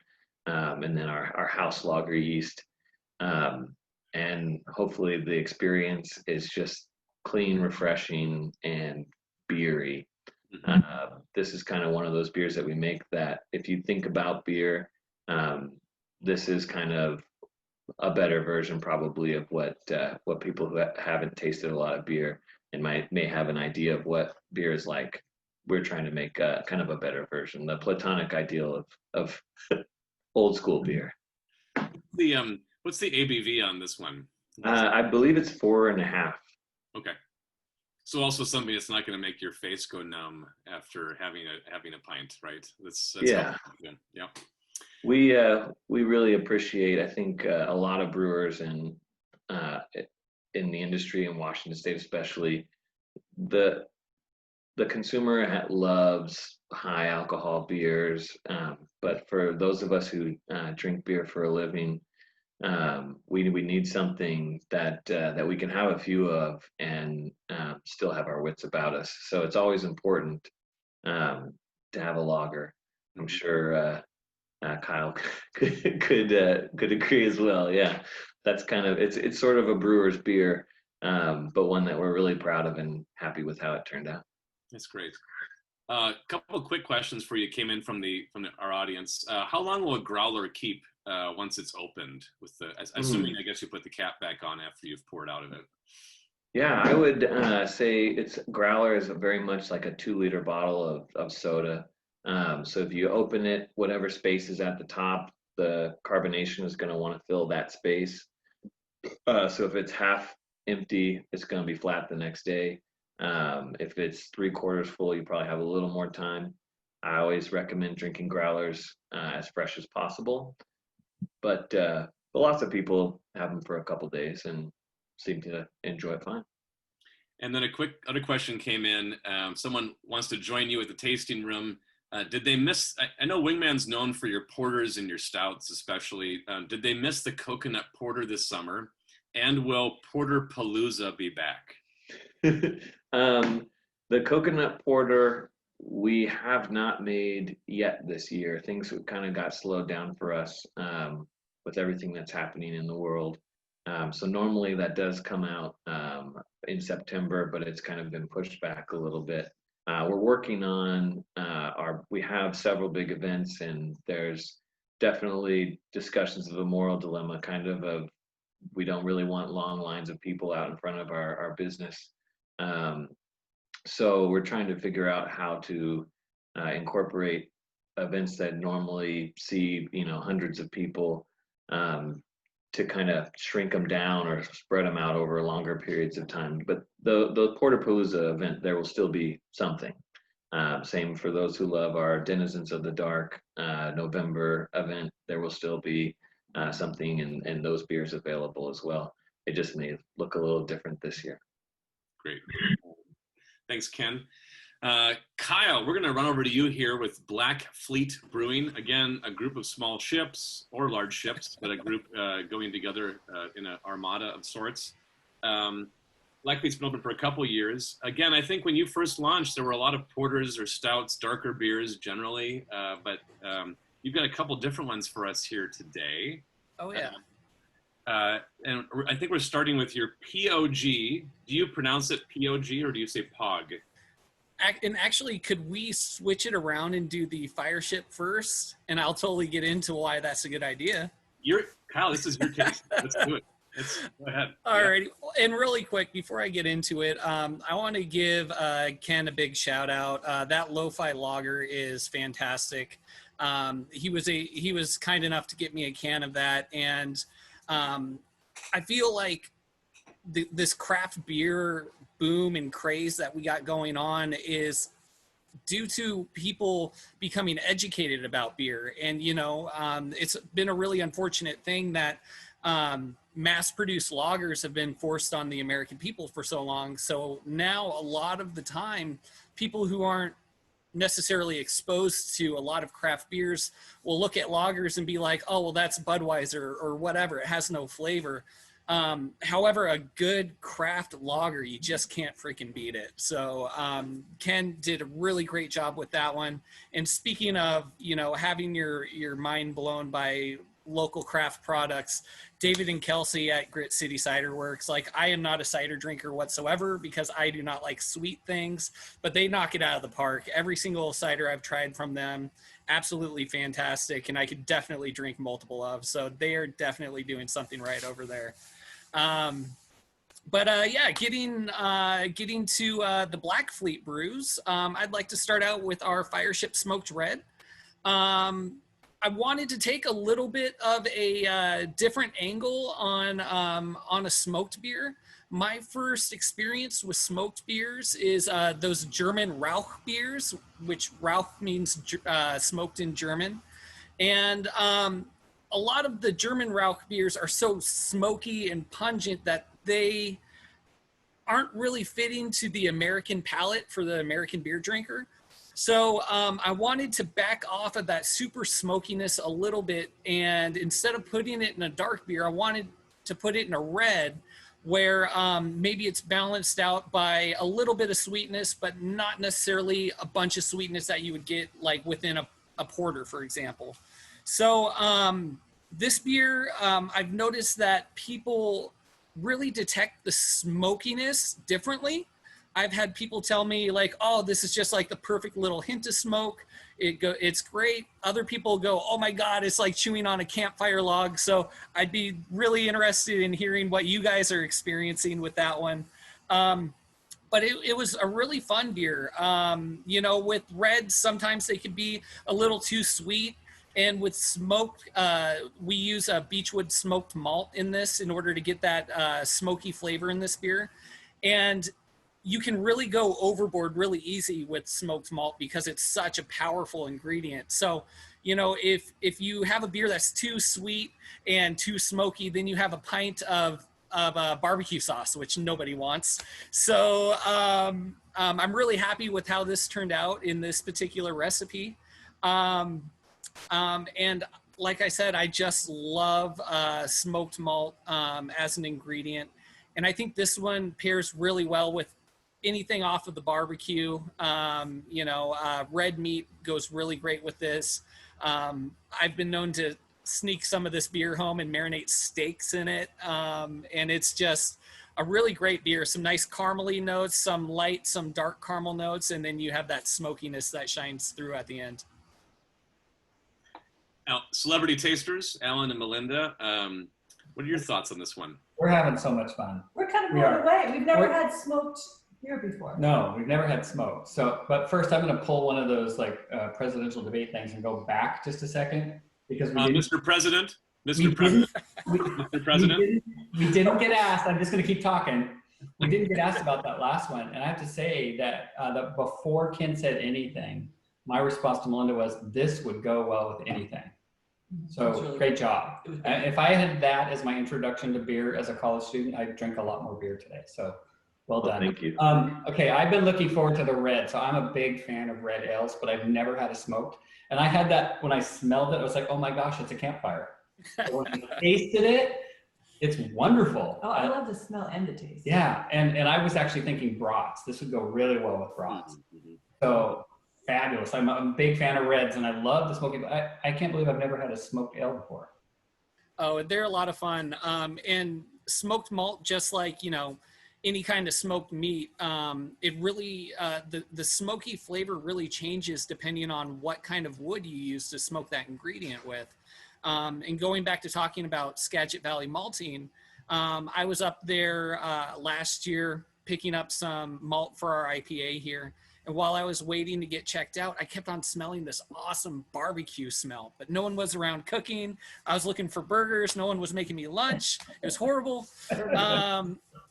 and then our house lager yeast, and hopefully the experience is just clean, refreshing, and beery. This is kind of one of those beers that we make that, if you think about beer, this is kind of a better version probably of what people who haven't tasted a lot of beer and may have an idea of what beer is like. We're trying to make kind of a better version, the platonic ideal of old school beer. What's the ABV on this one? I believe it's 4.5. Okay. So also something that's not going to make your face go numb after having a pint, right? That's yeah. Yeah. We really appreciate, I think, a lot of brewers in the industry in Washington State, especially the consumer loves high alcohol beers, but for those of us who drink beer for a living, we need something that we can have a few of and still have our wits about us. So it's always important to have a lager. I'm sure Kyle could agree as well. Yeah, that's kind of it's sort of a brewer's beer, but one that we're really proud of and happy with how it turned out. That's great. A couple of quick questions for you came in from our audience. How long will a growler keep once it's opened? Assuming I guess you put the cap back on after you've poured out of it. Yeah, I would say growler is very much like a 2-liter bottle of soda. So if you open it, whatever space is at the top, the carbonation is going to want to fill that space. So if it's half empty, it's going to be flat the next day. If it's 3/4 full, you probably have a little more time. I always recommend drinking growlers as fresh as possible, but lots of people have them for a couple days and seem to enjoy it fine. And then a quick other question came in. Someone wants to join you at the tasting room. Did they miss? I know Wingman's known for your porters and your stouts, especially. Did they miss the coconut porter this summer? And will Porter Palooza be back? The coconut porter we have not made yet this year. Things kind of got slowed down for us with everything that's happening in the world. So normally that does come out in September, but it's kind of been pushed back a little bit. We're working on we have several big events, and there's definitely discussions of a moral dilemma, kind of we don't really want long lines of people out in front of our business. So we're trying to figure out how to incorporate events that normally see, hundreds of people, to kind of shrink them down or spread them out over longer periods of time. But the Porterpalooza event, there will still be something. Same for those who love our Denizens of the Dark November event. There will still be something and those beers available as well. It just may look a little different this year. Great. Thanks, Ken. Kyle, we're going to run over to you here with Black Fleet Brewing. Again, a group of small ships or large ships, but a group going together in an armada of sorts. Black Fleet's been open for a couple years. Again, I think when you first launched, there were a lot of porters or stouts, darker beers generally, but you've got a couple different ones for us here today. Oh, yeah. And I think we're starting with your POG. Do you pronounce it POG or do you say POG? And actually, could we switch it around and do the fire ship first? And I'll totally get into why that's a good idea. Kyle, this is your case. Let's do it. Go ahead. All righty. And really quick, before I get into it, I want to give Ken a big shout out. That lo-fi lager is fantastic. He was kind enough to get me a can of that. And I feel like this craft beer boom and craze that we got going on is due to people becoming educated about beer. And, it's been a really unfortunate thing that mass-produced lagers have been forced on the American people for so long. So now a lot of the time, people who aren't necessarily exposed to a lot of craft beers will look at lagers and be like, oh, well, that's Budweiser or whatever. It has no flavor. However, a good craft lager, you just can't freaking beat it. So Ken did a really great job with that one. And speaking of, having your mind blown by local craft products, David and Kelsey at Grit City Ciderworks, like, I am not a cider drinker whatsoever because I do not like sweet things, but they knock it out of the park. Every single cider I've tried from them, absolutely fantastic, and I could definitely drink multiple of. So they are definitely doing something right over there. Getting to the Black Fleet brews, I'd like to start out with our Fire Ship Smoked Red. I wanted to take a little bit of a different angle on a smoked beer. My first experience with smoked beers is those German Rauch beers, which Rauch means smoked in German. And a lot of the German Rauch beers are so smoky and pungent that they aren't really fitting to the American palate for the American beer drinker. So I wanted to back off of that super smokiness a little bit, and instead of putting it in a dark beer, I wanted to put it in a red where maybe it's balanced out by a little bit of sweetness, but not necessarily a bunch of sweetness that you would get like within a porter, for example. So this beer, I've noticed that people really detect the smokiness differently. I've had people tell me like, oh, this is just like the perfect little hint of smoke. It's great. Other people go, oh my God, it's like chewing on a campfire log. So I'd be really interested in hearing what you guys are experiencing with that one. But it was a really fun beer. With reds, sometimes they could be a little too sweet. And with smoked, we use a beechwood smoked malt in this in order to get that smoky flavor in this beer. And you can really go overboard really easy with smoked malt because it's such a powerful ingredient. So, if you have a beer that's too sweet and too smoky, then you have a pint of barbecue sauce, which nobody wants. So I'm really happy with how this turned out in this particular recipe. And like I said, I just love smoked malt as an ingredient. And I think this one pairs really well with anything off of the barbecue. Red meat goes really great with this. I've been known to sneak some of this beer home and marinate steaks in it. And it's just a really great beer. Some nice caramely notes, some light, some dark caramel notes, and then you have that smokiness that shines through at the end. Now, celebrity tasters, Alan and Melinda, what are your thoughts on this one? We're having so much fun. We're kind of blown away. We've never had smoked beer before. No, we've never had smoke. So, but first I'm going to pull one of those like presidential debate things and go back just a second because Mr. President, we didn't get asked. I'm just going to keep talking. We didn't get asked about that last one. And I have to say that, that before Ken said anything, my response to Melinda was, this would go well with anything. So really great job. If I had that as my introduction to beer as a college student, I'd drink a lot more beer today. So Well done. Thank you. Okay, I've been looking forward to the red. So I'm a big fan of red ales, but I've never had a smoked. And I had that when I smelled it, I was like, oh my gosh, it's a campfire. But when I tasted it, it's wonderful. Oh, I love the smell and the taste. Yeah, and I was actually thinking brats. This would go really well with brats. So fabulous. I'm a big fan of reds, and I love the smoky, but I can't believe I've never had a smoked ale before. Oh, they're a lot of fun. And smoked malt, just like, you know, any kind of smoked meat, it really, the smoky flavor really changes depending on what kind of wood you use to smoke that ingredient with. And going back to talking about Skagit Valley malting, I was up there last year picking up some malt for our IPA here. And while I was waiting to get checked out, I kept on smelling this awesome barbecue smell, but no one was around cooking. I was looking for burgers. No one was making me lunch. It was horrible.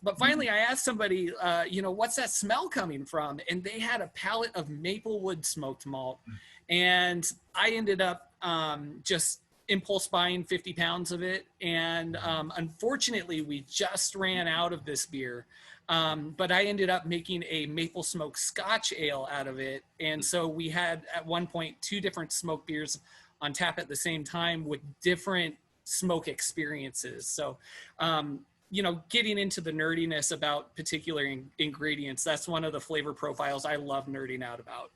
But finally I asked somebody, you know, what's that smell coming from? And they had a pallet of Maplewood smoked malt. And I ended up just impulse buying 50 pounds of it. And unfortunately, we just ran out of this beer. But I ended up making a maple smoke Scotch ale out of it. And so we had at one point 2 different smoke beers on tap at the same time with different smoke experiences. So, you know, getting into the nerdiness about particular ingredients, that's one of the flavor profiles I love nerding out about.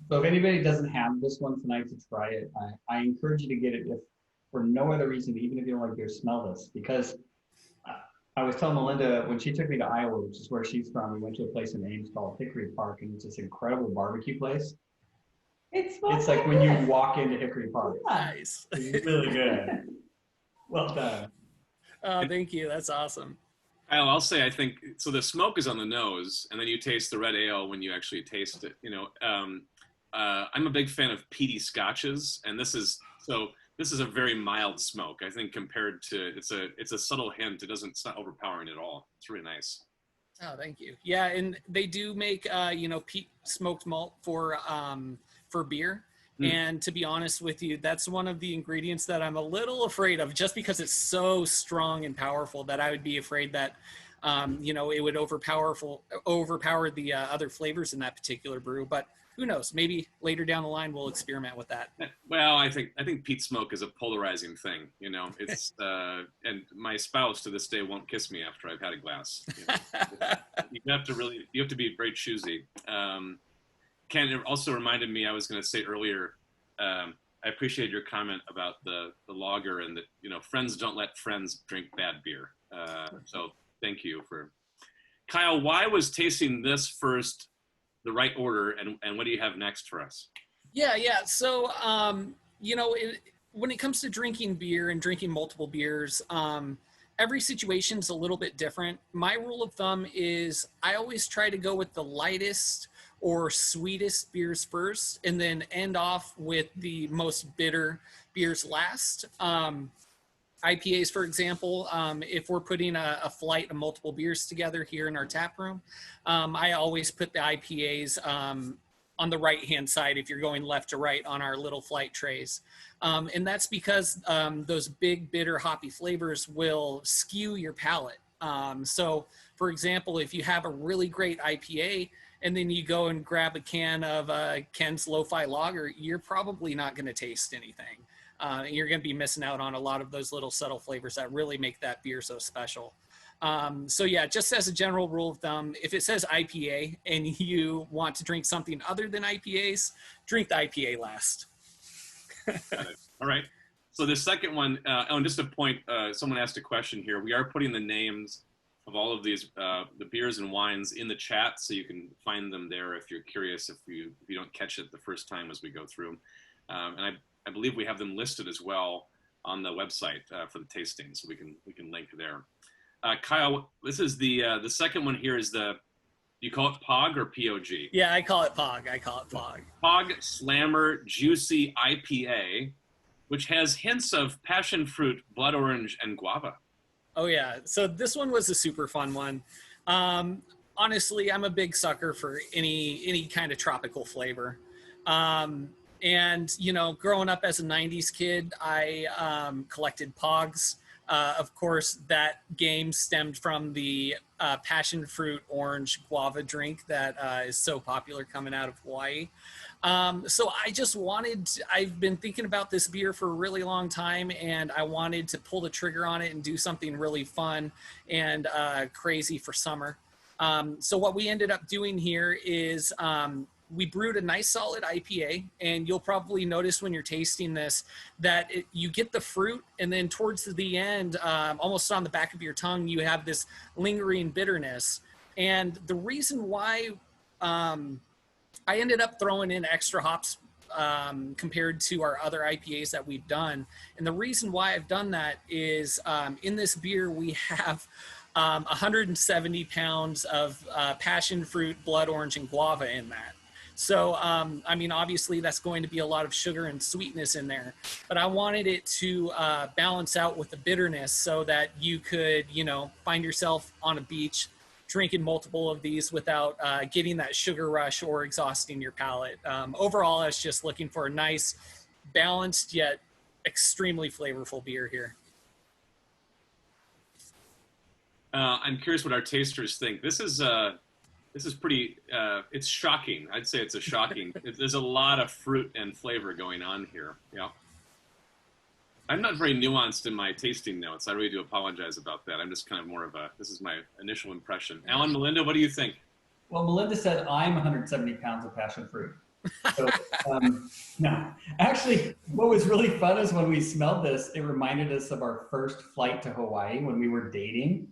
So if anybody doesn't have this one tonight to try it, I encourage you to get it if for no other reason, even if you don't like beer, smell this. Because I was telling Melinda when she took me to Iowa, which is where she's from, we went to a place in Ames called Hickory Park, and it's this incredible barbecue place. It's like when you walk into Hickory Park. Nice. It's really good. Well done. Oh, thank you. That's awesome. I'll say, I think, so the smoke is on the nose, and then you taste the red ale when you actually taste it. You know, I'm a big fan of peaty scotches, and this is a very mild smoke. I think compared to, it's a subtle hint. It's not overpowering at all. It's really nice. Oh, thank you. Yeah, and they do make you know, peat smoked malt for beer. And to be honest with you, that's one of the ingredients that I'm a little afraid of, just because it's so strong and powerful that I would be afraid that, you know, it would overpower the other flavors in that particular brew. But who knows? Maybe later down the line we'll experiment with that. Well, I think peat smoke is a polarizing thing. You know, it's and my spouse to this day won't kiss me after I've had a glass. You know? you have to be very choosy. Ken, it also reminded me, I was going to say earlier, I appreciate your comment about the lager, and that, you know, friends don't let friends drink bad beer. So thank you for Kyle. Why was tasting this first the right order, and what do you have next for us? Yeah. So, you know, when it comes to drinking beer and drinking multiple beers, every situation's a little bit different. My rule of thumb is I always try to go with the lightest or sweetest beers first, and then end off with the most bitter beers last. IPAs, for example, if we're putting a flight of multiple beers together here in our tap room, I always put the IPAs on the right-hand side if you're going left to right on our little flight trays. And that's because those big, bitter, hoppy flavors will skew your palate. So, for example, if you have a really great IPA and then you go and grab a can of Ken's Lo-Fi Lager, you're probably not going to taste anything. You're going to be missing out on a lot of those little subtle flavors that really make that beer so special. So yeah, just as a general rule of thumb, if it says IPA and you want to drink something other than IPAs, drink the IPA last. Got it. All right. So the second one, and just a point, someone asked a question here. We are putting the names of all of these, the beers and wines in the chat, so you can find them there if you're curious, if you don't catch it the first time as we go through. And I believe we have them listed as well on the website for the tasting, so we can link there. Kyle, this is the second one here is do you call it POG or POG? Yeah, I call it POG. Hog Slammer Juicy IPA, which has hints of passion fruit, blood orange, and guava. Oh yeah, so this one was a super fun one. Honestly, I'm a big sucker for any kind of tropical flavor. And, you know, growing up as a 90s kid, I collected Pogs. Of course, that game stemmed from the passion fruit orange guava drink that is so popular coming out of Hawaii. So I've been thinking about this beer for a really long time, and I wanted to pull the trigger on it and do something really fun and crazy for summer. So what we ended up doing here is we brewed a nice solid IPA, and you'll probably notice when you're tasting this that you get the fruit, and then towards the end, almost on the back of your tongue, you have this lingering bitterness. And the reason why I ended up throwing in extra hops compared to our other IPAs that we've done, and the reason why I've done that is in this beer we have 170 pounds of passion fruit, blood orange, and guava in that. So, I mean, obviously that's going to be a lot of sugar and sweetness in there, but I wanted it to balance out with the bitterness so that you could, you know, find yourself on a beach drinking multiple of these without getting that sugar rush or exhausting your palate. Overall, I was just looking for a nice, balanced yet extremely flavorful beer here. I'm curious what our tasters think. This is pretty, it's shocking. I'd say it's a shocking. There's a lot of fruit and flavor going on here. Yeah. I'm not very nuanced in my tasting notes. I really do apologize about that. I'm just kind of more of this is my initial impression. Alan, Melinda, what do you think? Well, Melinda said I'm 170 pounds of passion fruit. So, no, actually, what was really fun is when we smelled this, it reminded us of our first flight to Hawaii when we were dating.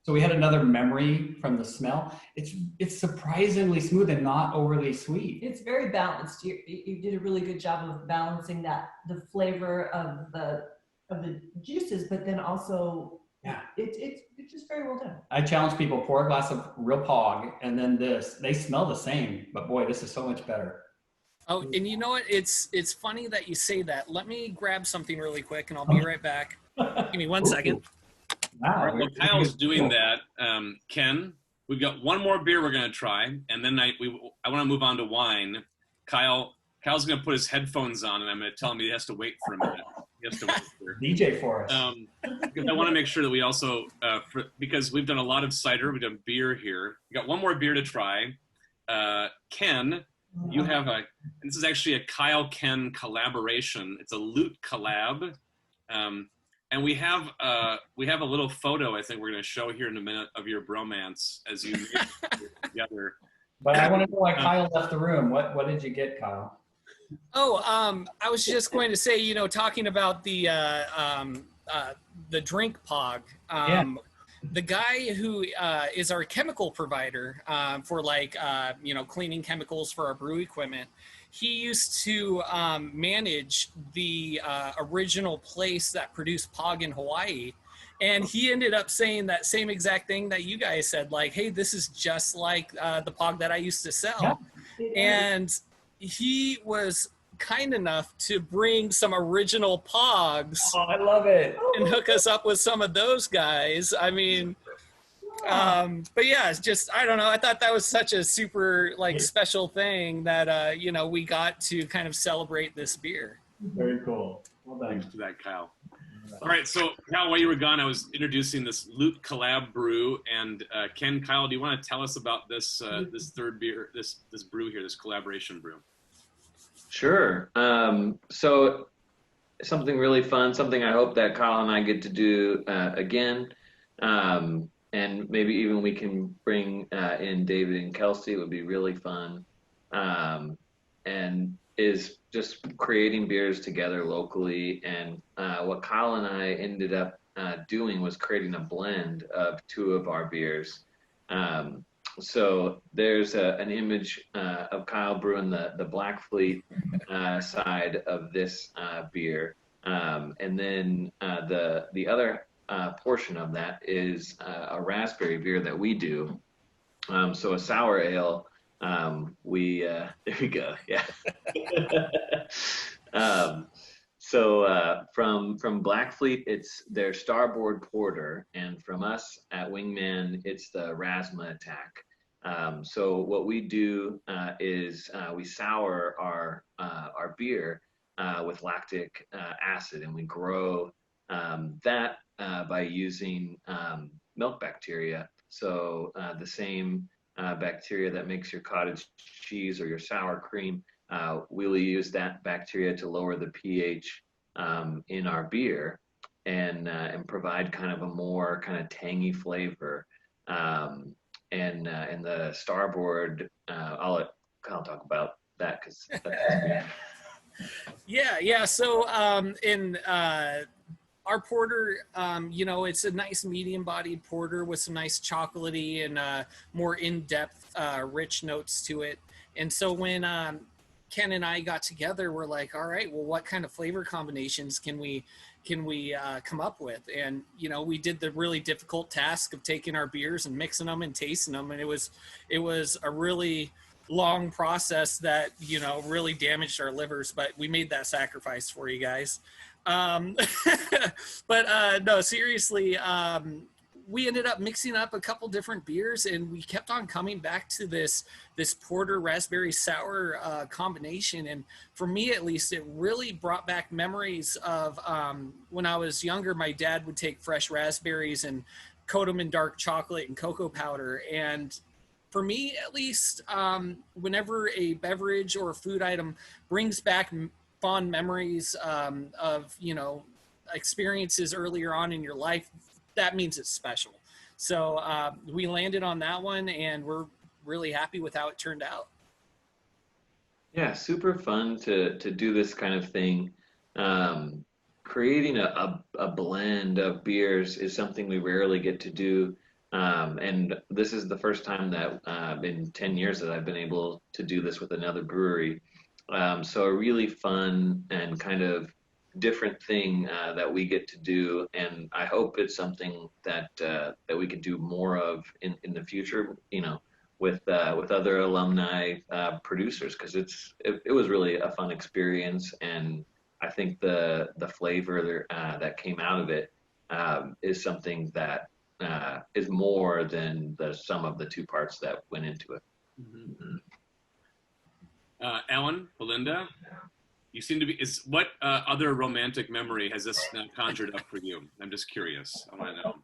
So we had another memory from the smell. It's surprisingly smooth and not overly sweet. It's very balanced. You did a really good job of balancing the flavor of the juices, but then also it's just very well done. I challenge people, pour a glass of real Pog and then this. They smell the same, but boy, this is so much better. Oh, and you know what? It's funny that you say that. Let me grab something really quick and I'll be right back. Give me 1 second. Wow. All right, well, Kyle's doing that. Ken, we've got one more beer we're going to try, and then I want to move on to wine. Kyle's going to put his headphones on, and I'm going to tell him he has to wait for a minute. He has to wait for DJ for us. Because I want to make sure that we also, because we've done a lot of cider, we've done beer here. We got one more beer to try. Ken, you have and this is actually a Kyle-Ken collaboration. It's a loot collab. And we have a little photo I think we're going to show here in a minute of your bromance as you together. But I want to know why Kyle left the room. What did you get, Kyle? Oh, I was just going to say, you know, talking about the drink Pog. The guy who is our chemical provider for like you know, cleaning chemicals for our brew equipment. He used to manage the original place that produced Pog in Hawaii. And he ended up saying that same exact thing that you guys said, like, hey, this is just like the Pog that I used to sell. Yeah. And he was kind enough to bring some original Pogs. Oh, I love it. And hook us up with some of those guys. I mean, but yeah, it's just, I don't know. I thought that was such a super like special thing that, you know, we got to kind of celebrate this beer. Very cool. Well done. Thanks for that, Kyle. All right, so Kyle, while you were gone, I was introducing this Loot Collab brew, and Ken, Kyle, do you want to tell us about this this third beer, this brew here, this collaboration brew? Sure. So something really fun, something I hope that Kyle and I get to do again, and maybe even we can bring in David and Kelsey. It would be really fun, and is just creating beers together locally. And what Kyle and I ended up doing was creating a blend of two of our beers. So there's an image of Kyle brewing the Black Fleet side of this beer. And then the other portion of that is a raspberry beer that we do. So a sour ale. There we go. Yeah. So from Black Fleet, it's their Starboard Porter, and from us at Wingman, it's the Rasma Attack. So what we do is we sour our beer with lactic acid, and we grow by using milk bacteria. So the same bacteria that makes your cottage cheese or your sour cream, we'll use that bacteria to lower the pH in our beer and provide kind of a more kind of tangy flavor. And the Starboard, I'll let Kyle talk about that because that's Yeah. So in our porter, it's a nice medium-bodied porter with some nice chocolatey and more in-depth, rich notes to it. And so when Ken and I got together, we're like, all right, well, what kind of flavor combinations can we come up with? And we did the really difficult task of taking our beers and mixing them and tasting them, and it was a really long process that really damaged our livers, but we made that sacrifice for you guys. But no, seriously, we ended up mixing up a couple different beers, and we kept on coming back to this porter raspberry sour combination. And for me, at least, it really brought back memories of when I was younger. My dad would take fresh raspberries and coat them in dark chocolate and cocoa powder. And for me, at least, whenever a beverage or a food item brings back fond memories of experiences earlier on in your life, that means it's special. So we landed on that one, and we're really happy with how it turned out. Yeah, super fun to do this kind of thing. Creating a blend of beers is something we rarely get to do. And this is the first time that in 10 years that I've been able to do this with another brewery. So a really fun and kind of different thing that we get to do, and I hope it's something that we could do more of in the future. With other alumni producers, because it was really a fun experience, and I think the flavor that came out of it is something that is more than the sum of the two parts that went into it. Mm-hmm. Ellen, Belinda, you seem to be. What other romantic memory has this conjured up for you? I'm just curious. I want to know.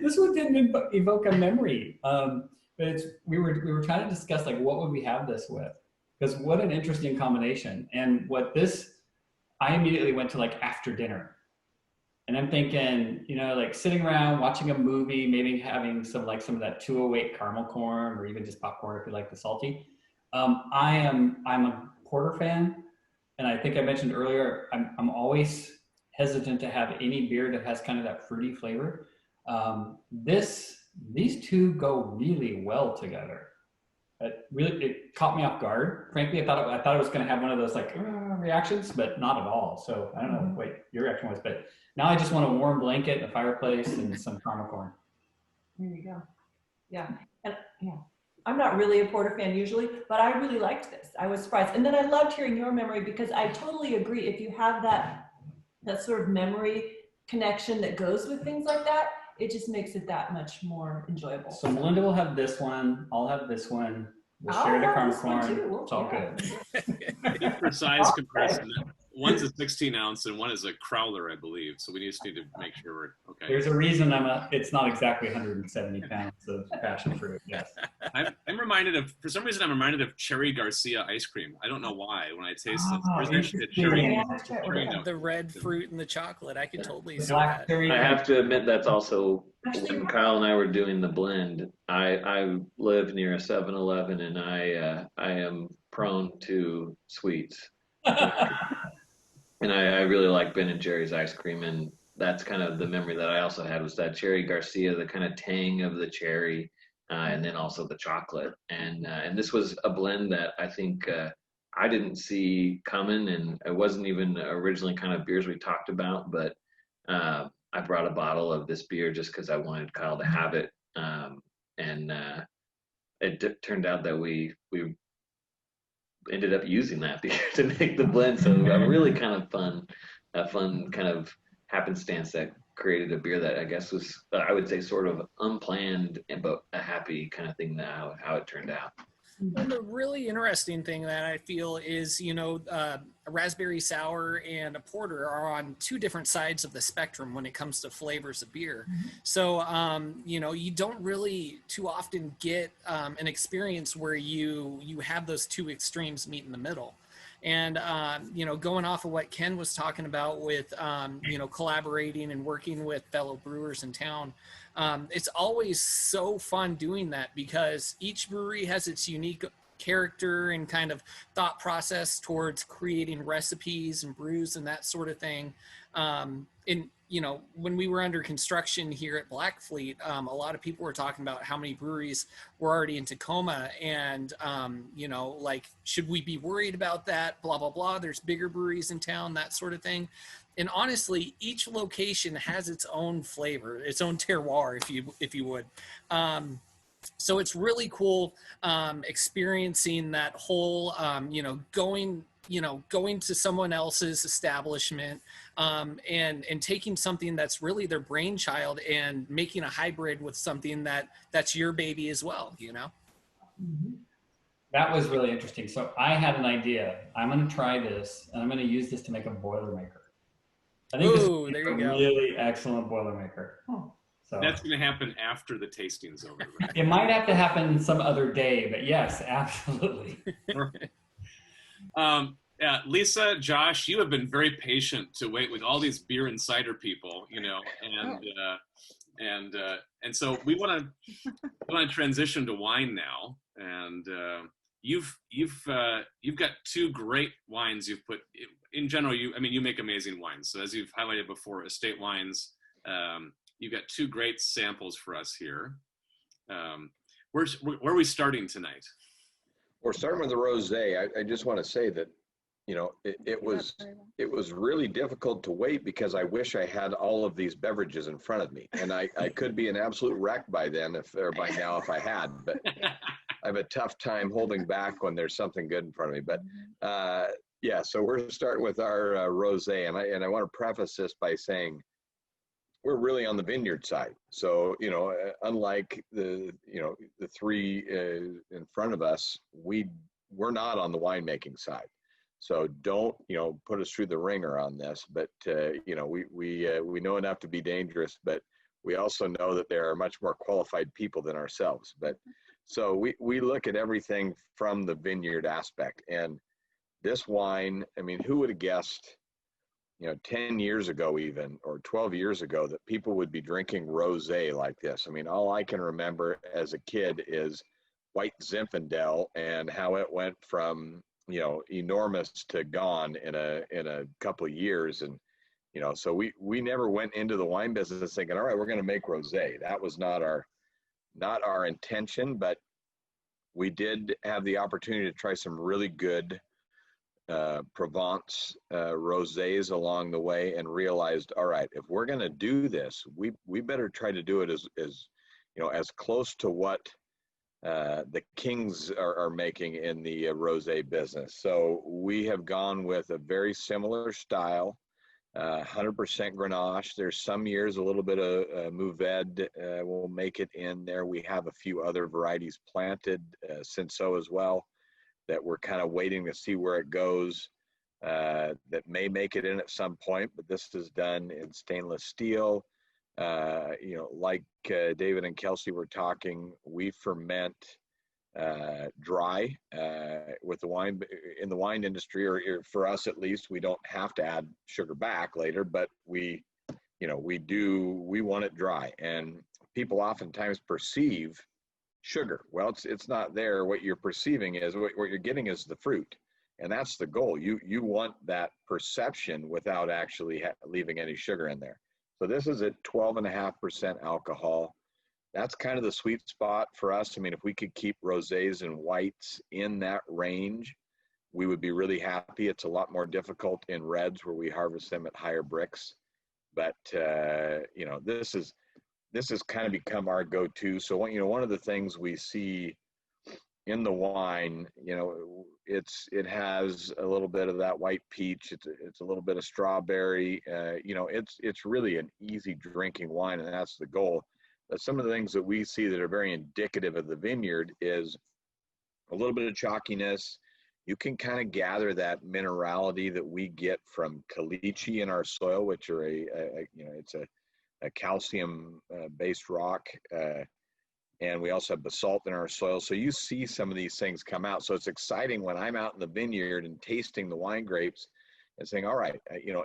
This one didn't evoke a memory, but we were trying to discuss like what would we have this with, because what an interesting combination. And I immediately went to like after dinner, and I'm thinking, like sitting around watching a movie, maybe having some of that 208 caramel corn, or even just popcorn if you like the salty. I'm a porter fan. And I think I mentioned earlier, I'm always hesitant to have any beer that has kind of that fruity flavor. These two go really well together. It caught me off guard. Frankly, I thought it was going to have one of those like reactions, but not at all. So I don't know what your reaction was, but now I just want a warm blanket, a fireplace, and some caramel corn. There you go. Yeah, and yeah. I'm not really a porter fan usually, but I really liked this. I was surprised. And then I loved hearing your memory, because I totally agree. If you have that sort of memory connection that goes with things like that, it just makes it that much more enjoyable. So Melinda will have this one. I'll have this one. We'll share the caramel corn. It's all good. For size comparison, one's a 16 ounce and one is a Growler, I believe. So we just need to make sure we're okay. There's a reason it's not exactly 170 pounds of passion fruit. Yes. I'm reminded of, for some reason, I'm reminded of Cherry Garcia ice cream. I don't know why. When I taste it, there's actually a cherry note. The red fruit and the chocolate. I could totally see that. I have to admit that's also when Kyle and I were doing the blend. I live near a 7-Eleven, and I am prone to sweets. And I really like Ben & Jerry's ice cream, and that's kind of the memory that I also had, was that Cherry Garcia, the kind of tang of the cherry, and then also the chocolate. And this was a blend that I think I didn't see coming, and it wasn't even originally kind of beers we talked about, but I brought a bottle of this beer just because I wanted Kyle to have it. And it turned out that we ended up using that beer to make the blend. So a really kind of fun kind of happenstance that created a beer that I guess was, I would say, sort of unplanned, but a happy kind of thing now, how it turned out. And the really interesting thing that I feel is, a raspberry sour and a porter are on two different sides of the spectrum when it comes to flavors of beer. So, you don't really too often get an experience where you have those two extremes meet in the middle. And, going off of what Ken was talking about with, collaborating and working with fellow brewers in town, it's always so fun doing that because each brewery has its unique character and kind of thought process towards creating recipes and brews and that sort of thing. When we were under construction here at Blackfleet, a lot of people were talking about how many breweries were already in Tacoma and, should we be worried about that? Blah, blah, blah. There's bigger breweries in town, that sort of thing. And honestly, each location has its own flavor, its own terroir, if you would. So it's really cool experiencing that whole, going to someone else's establishment and taking something that's really their brainchild and making a hybrid with something that's your baby as well, That was really interesting. So I had an idea. I'm going to try this, and I'm going to use this to make a Boilermaker. I think this is there you a go. really excellent Boilermaker. So That's going to happen after the tasting's over. Right? it might have to happen some other day, but yes, absolutely. Yeah, Lisa, Josh, you have been very patient to wait with all these beer and cider people, and so we want to transition to wine now, and you've got two great wines you've put in general. You make amazing wines. So as you've highlighted before, estate wines. You've got two great samples for us here. Where are we starting tonight? We're starting with the rosé. I just want to say that, it was really difficult to wait because I wish I had all of these beverages in front of me, and I could be an absolute wreck by now if I had, but I have a tough time holding back when there's something good in front of me. But yeah, so we're starting with our rosé, and I want to preface this by saying we're really on the vineyard side. So, unlike the three in front of us, we're not on the winemaking side. So don't, put us through the ringer on this, but, we know enough to be dangerous, but we also know that there are much more qualified people than ourselves. But so we look at everything from the vineyard aspect, and this wine, who would have guessed, 10 years ago even, or 12 years ago, that people would be drinking rosé like this. All I can remember as a kid is White Zinfandel and how it went from, enormous to gone in a couple of years. And, so we never went into the wine business thinking, all right, we're going to make rosé. That was not our intention, but we did have the opportunity to try some really good Provence rosés along the way, and realized, all right, if we're going to do this, we better try to do it as close to what the kings are making in the rosé business. So we have gone with a very similar style, 100% Grenache. There's some years a little bit of Mourvèdre will make it in there. We have a few other varieties planted, Cinsault as well, that we're kind of waiting to see where it goes, that may make it in at some point, but this is done in stainless steel. Like David and Kelsey were talking, we ferment dry with the wine in the wine industry, or for us at least. We don't have to add sugar back later, but we want it dry, and people oftentimes perceive sugar. Well, it's not there. What you're perceiving is what you're getting is the fruit, and that's the goal. You want that perception without actually leaving any sugar in there. So this is at 12.5% alcohol. That's kind of the sweet spot for us. If we could keep rosés and whites in that range, we would be really happy. It's a lot more difficult in reds where we harvest them at higher bricks. But, this has kind of become our go-to. So, one of the things we see in the wine, it has a little bit of that white peach. It's a little bit of strawberry. It's really an easy drinking wine, and that's the goal. But some of the things that we see that are very indicative of the vineyard is a little bit of chalkiness. You can kind of gather that minerality that we get from caliche in our soil, which are it's a calcium based rock. And we also have basalt in our soil. So you see some of these things come out. So it's exciting when I'm out in the vineyard and tasting the wine grapes and saying, all right,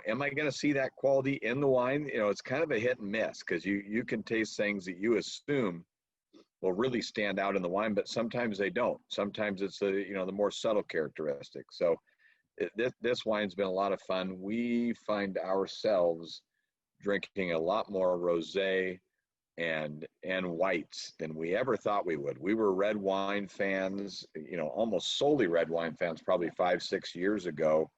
am I going to see that quality in the wine? It's kind of a hit and miss, because you can taste things that you assume will really stand out in the wine, but sometimes they don't. Sometimes it's the more subtle characteristics. So this wine's been a lot of fun. We find ourselves drinking a lot more rosé and whites than we ever thought we would. We were red wine fans, almost solely red wine fans, probably 5-6 years ago.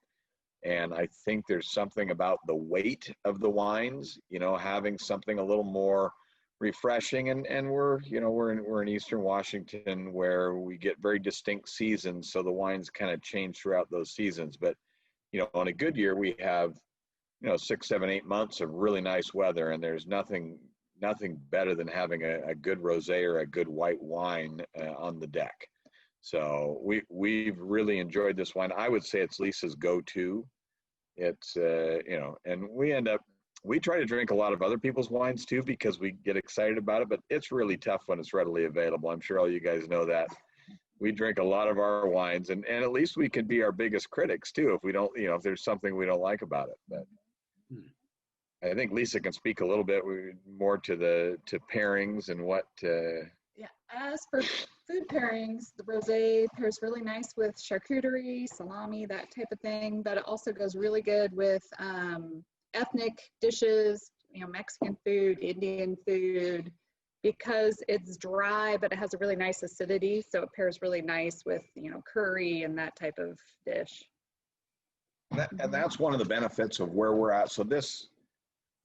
And I think there's something about the weight of the wines, having something a little more refreshing. And we're in Eastern Washington, where we get very distinct seasons. So the wines kind of change throughout those seasons. But, on a good year, we have, 6, 7, 8 months of really nice weather. And there's nothing better than having a good rosé or a good white wine on the deck. So we've really enjoyed this wine. I would say it's Lisa's go-to. It's, and we try to drink a lot of other people's wines too, because we get excited about it, but it's really tough when it's readily available. I'm sure all you guys know that. We drink a lot of our wines, and at least we can be our biggest critics too, if we don't, if there's something we don't like about it. But I think Lisa can speak a little bit more to pairings and what. Yeah, as for food pairings, the rosé pairs really nice with charcuterie, salami, that type of thing. But it also goes really good with ethnic dishes, Mexican food, Indian food, because it's dry, but it has a really nice acidity. So it pairs really nice with, curry and that type of dish. And that's one of the benefits of where we're at. So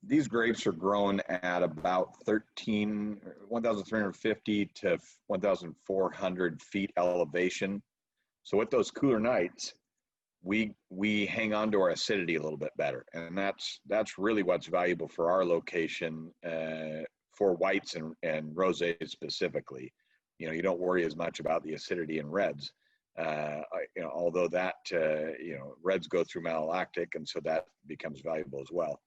these grapes are grown at about 1,350 to 1,400 feet elevation. So with those cooler nights, we hang on to our acidity a little bit better. And that's really what's valuable for our location, for whites and rosés specifically. You don't worry as much about the acidity in reds. Although that, reds go through malolactic, and so that becomes valuable as well.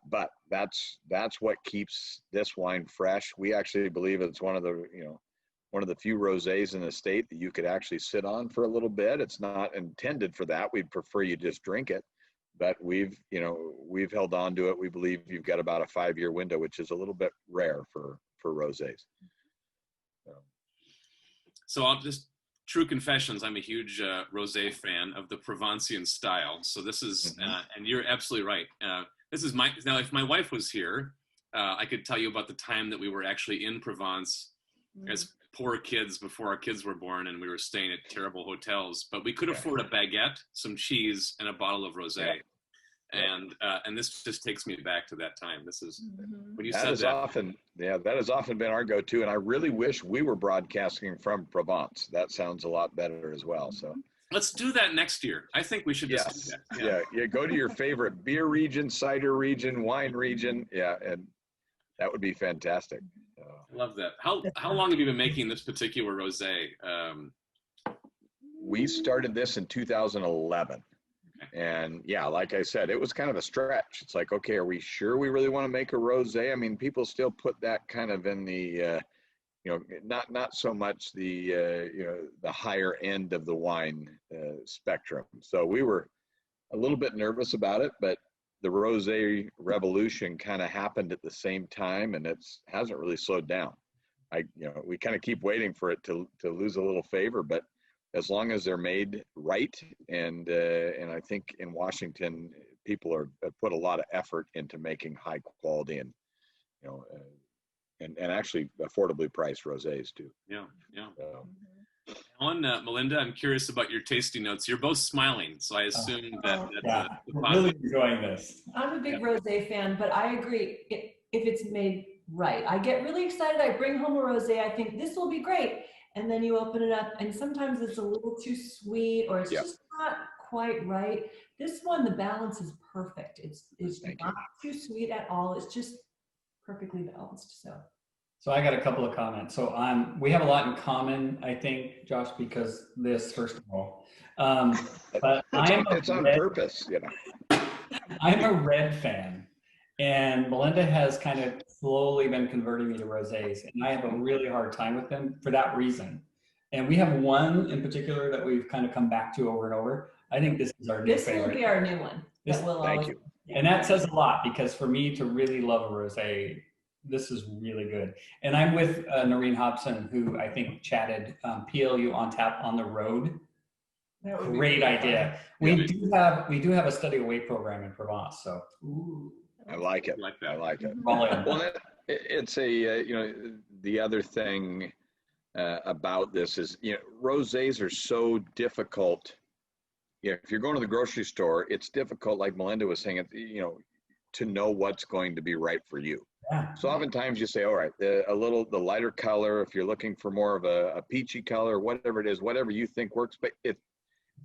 But that's what keeps this wine fresh. We actually believe it's one of the few rosés in the state that you could actually sit on for a little bit. It's not intended for that. We'd prefer you just drink it, but we've held on to it. We believe you've got about a 5-year window, which is a little bit rare for rosés. So I'll just, true confessions, I'm a huge rosé fan of the Provencian style. So this is, and you're absolutely right. This is now if my wife was here, I could tell you about the time that we were actually in Provence as poor kids before our kids were born, and we were staying at terrible hotels, but we could afford a baguette, some cheese, and a bottle of rosé. And this just takes me back to that time. This is when you said that. That has often been our go-to, and I really wish we were broadcasting from Provence. That sounds a lot better as well. So let's do that next year. I think we should just do that. Yeah. Go to your favorite beer region, cider region, wine region. Yeah, and that would be fantastic. I love that. How long have you been making this particular rosé? We started this in 2011. And yeah, like I said, it was kind of a stretch. It's like, okay, are we sure we really want to make a rosé? I mean, people still put that kind of in the, not so much the, the higher end of the wine spectrum. So we were a little bit nervous about it, but the rosé revolution kind of happened at the same time, and hasn't really slowed down. We kind of keep waiting for it to lose a little favor, but as long as they're made right, and I think in Washington, people have put a lot of effort into making high quality and actually affordably priced rosés too. Yeah. Alan, Melinda, I'm curious about your tasting notes. You're both smiling, so I assume that we're really enjoying this. I'm a big rosé fan, but I agree if it's made right. I get really excited. I bring home a rosé. I think this will be great. And then you open it up, and sometimes it's a little too sweet, or it's just not quite right. This one, the balance is perfect. It's not too sweet at all. It's just perfectly balanced. So So I got a couple of comments. So we have a lot in common, I think, Josh, because this, first of all. But It's on purpose, you know. I'm a red fan, and Melinda has kind of slowly been converting me to rosés, and I have a really hard time with them for that reason. And we have one in particular that we've kind of come back to over and over. I think this is our new favorite. This will be our new one. Thank you. And that says a lot, because for me to really love a rosé, this is really good. And I'm with Noreen Hobson, who I think chatted PLU on tap on the road. Great idea. We do have a study away program in Provence, so. Ooh, I like it. I like it. Well, it's a you know, the other thing about this is, you know, rosés are so difficult. You know, if you're going to the grocery store, it's difficult, like Melinda was saying, you know, to know what's going to be right for you. Yeah. So oftentimes you say, all right, the lighter color, if you're looking for more of a peachy color, whatever it is, whatever you think works, but it's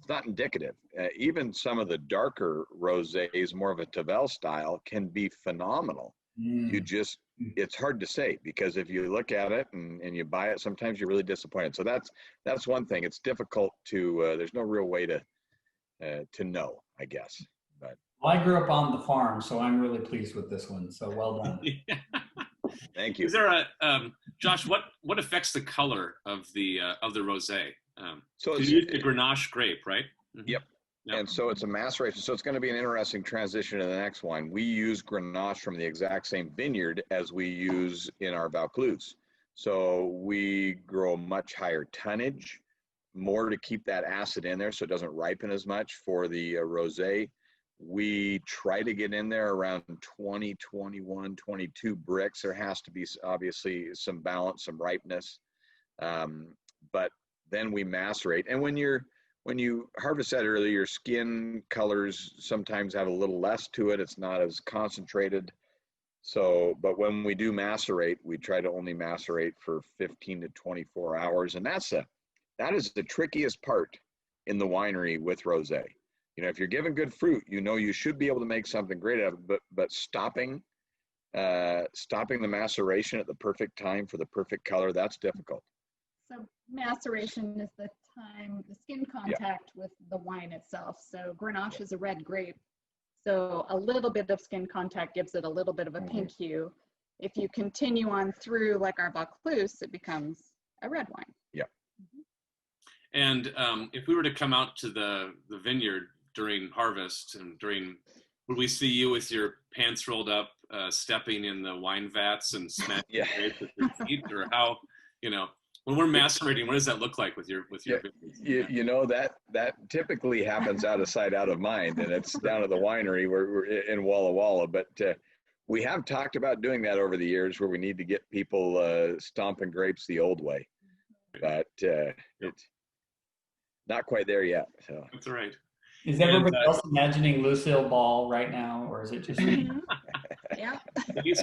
not indicative. Even some of the darker rosés, more of a Tavel style, can be phenomenal. It's hard to say, because if you look at it and you buy it, sometimes you're really disappointed. So that's one thing. It's difficult to, there's no real way to know, I guess. But I grew up on the farm, so I'm really pleased with this one. So well done. Thank you. Is there a Josh? What affects the color of the rosé? So you use the Grenache grape, right? Mm-hmm. Yep. And so it's a maceration. So it's going to be an interesting transition to the next wine. We use Grenache from the exact same vineyard as we use in our Vaucluse. So we grow much higher tonnage, more to keep that acid in there so it doesn't ripen as much for the rosé. We try to get in there around 20, 21, 22 bricks. There has to be obviously some balance, some ripeness. But then we macerate. And when you harvest that early, your skin colors sometimes have a little less to it. It's not as concentrated. So, but when we do macerate, we try to only macerate for 15 to 24 hours. And that is the trickiest part in the winery with rosé. You know, if you're given good fruit, you know you should be able to make something great out of it, but stopping the maceration at the perfect time for the perfect color, that's difficult. So maceration is the time, the skin contact with the wine itself. So Grenache is a red grape. So a little bit of skin contact gives it a little bit of a pink hue. If you continue on through like our Vaucluse, it becomes a red wine. Yeah. And if we were to come out to the vineyard during harvest and would we see you with your pants rolled up, stepping in the wine vats and smashing grapes with your feet, or how, you know, when we're macerating, what does that look like with your you know, that typically happens out of sight, out of mind, and it's down at the winery where we're in Walla Walla. But we have talked about doing that over the years, where we need to get people stomping grapes the old way, but it's not quite there yet. So that's all right. Is everybody else imagining Lucille Ball right now, or is it just me? Yeah. You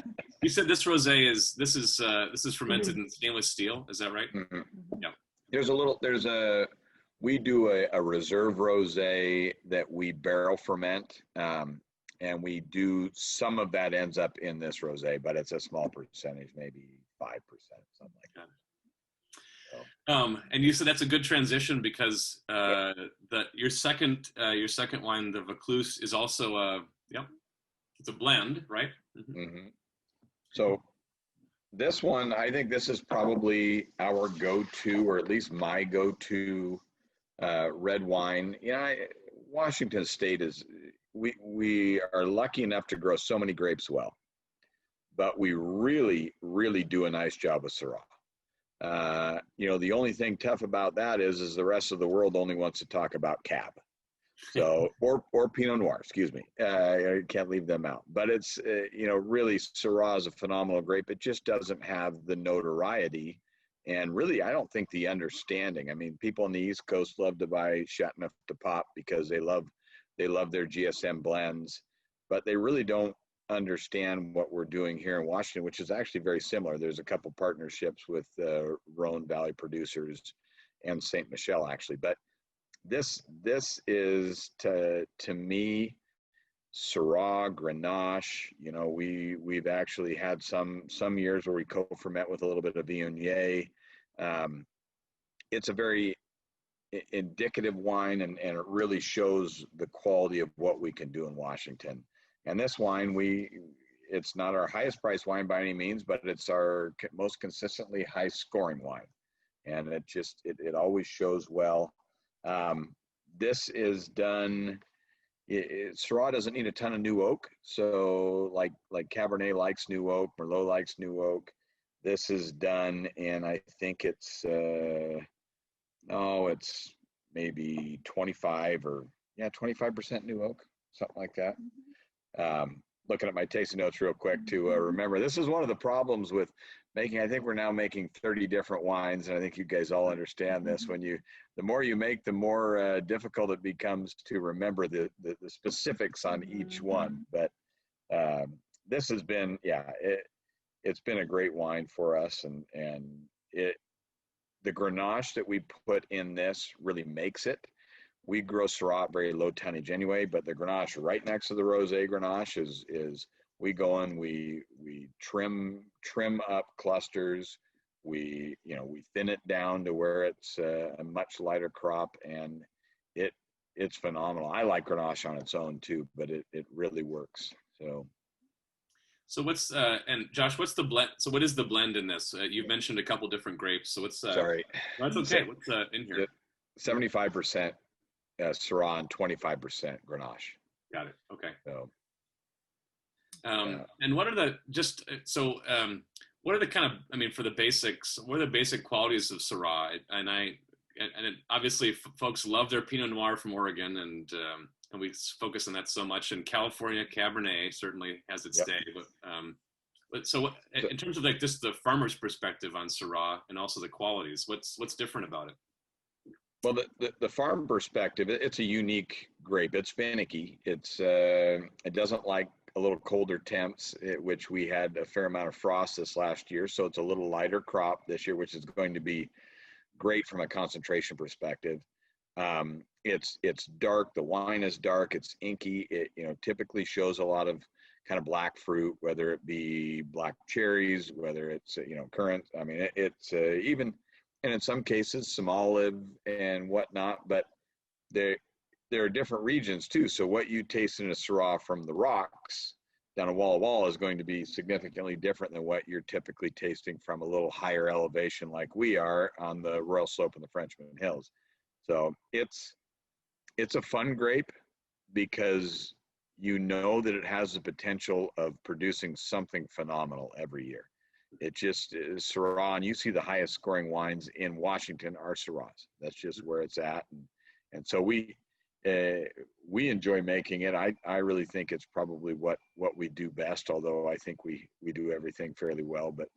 said this rosé this is fermented in stainless steel. Is that right? Mm-hmm. Yeah. We do a reserve rosé that we barrel ferment, and we do, some of that ends up in this rosé, but it's a small percentage, maybe 5%, something like that. And you said that's a good transition, because your second wine, the Vaucluse, is also it's a blend, right? Mm-hmm. Mm-hmm. So this one, I think this is probably our go-to, or at least my go-to red wine. You know, Washington State we are lucky enough to grow so many grapes well, but we really, really do a nice job with Syrah. You know, the only thing tough about that is the rest of the world only wants to talk about Cab. So, or Pinot Noir, excuse me. I can't leave them out. But it's, you know, really, Syrah is a phenomenal grape. It just doesn't have the notoriety. And really, I don't think the understanding. I mean, people on the East Coast love to buy Chateauneuf de Pop because they love their GSM blends, but they really don't understand what we're doing here in Washington, which is actually very similar. There's a couple partnerships with Rhone Valley producers and St. Michel, actually. But this is to me Syrah, Grenache. You know, we've actually had some years where we co-ferment with a little bit of Viognier. It's a very indicative wine, and it really shows the quality of what we can do in Washington. And this wine, it's not our highest priced wine by any means, but it's our most consistently high scoring wine. And it always shows well. This is done, Syrah doesn't need a ton of new oak. So like Cabernet likes new oak, Merlot likes new oak. This is done, and I think it's maybe 25% new oak, something like that. Looking at my tasting notes real quick to remember, this is one of the problems with making. I think we're now making 30 different wines, and I think you guys all understand this. The more you make, the more difficult it becomes to remember the specifics on each one. But this has been, it's been a great wine for us, and the Grenache that we put in this really makes it. We grow Syrah at very low tonnage anyway, but the Grenache right next to the Rosé Grenache is we go in, we trim up clusters, we thin it down to where it's a much lighter crop, and it's phenomenal. I like Grenache on its own too, but it really works. So what's and Josh, what's the blend? So what is the blend in this? You've mentioned a couple different grapes. So what's sorry, that's okay. What's in here? 75% Syrah and 25% Grenache. Got it. Okay. So, and what are the what are the kind of, I mean, for the basics, what are the basic qualities of Syrah? And obviously folks love their Pinot Noir from Oregon, and we focus on that so much. And California Cabernet certainly has its day. But so in terms of like just the farmer's perspective on Syrah and also the qualities, what's different about it? Well, the farm perspective, it's a unique grape. It's finicky. It doesn't like a little colder temps, which we had a fair amount of frost this last year. So it's a little lighter crop this year, which is going to be great from a concentration perspective. It's dark. The wine is dark. It's inky. It typically shows a lot of kind of black fruit, whether it be black cherries, whether it's currant. I mean, it's even. And in some cases, some olive and whatnot, but there are different regions too. So what you taste in a Syrah from the rocks down a Walla Walla is going to be significantly different than what you're typically tasting from a little higher elevation like we are on the Royal Slope and the Frenchman Hills. So it's a fun grape because that it has the potential of producing something phenomenal every year. It just is Syrah, and you see the highest scoring wines in Washington are Syrahs. That's just where it's at, and so we enjoy making it. I really think it's probably what we do best. Although I think we do everything fairly well, but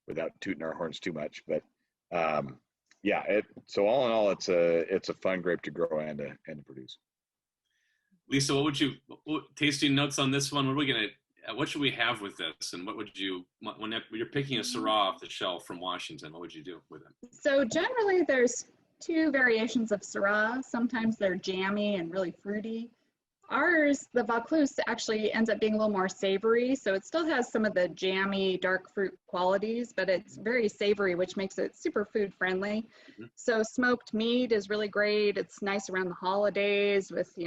without tooting our horns too much. But so all in all, it's a fun grape to grow and to produce. Lisa, what tasting notes on this one? What should we have with this? And what would when you're picking a Syrah off the shelf from Washington, what would you do with it? So generally there's two variations of Syrah. Sometimes they're jammy and really fruity. Ours, the Vaucluse, actually ends up being a little more savory. So it still has some of the jammy dark fruit qualities, but it's very savory, which makes it super food friendly. Mm-hmm. So smoked meat is really great. It's nice around the holidays with,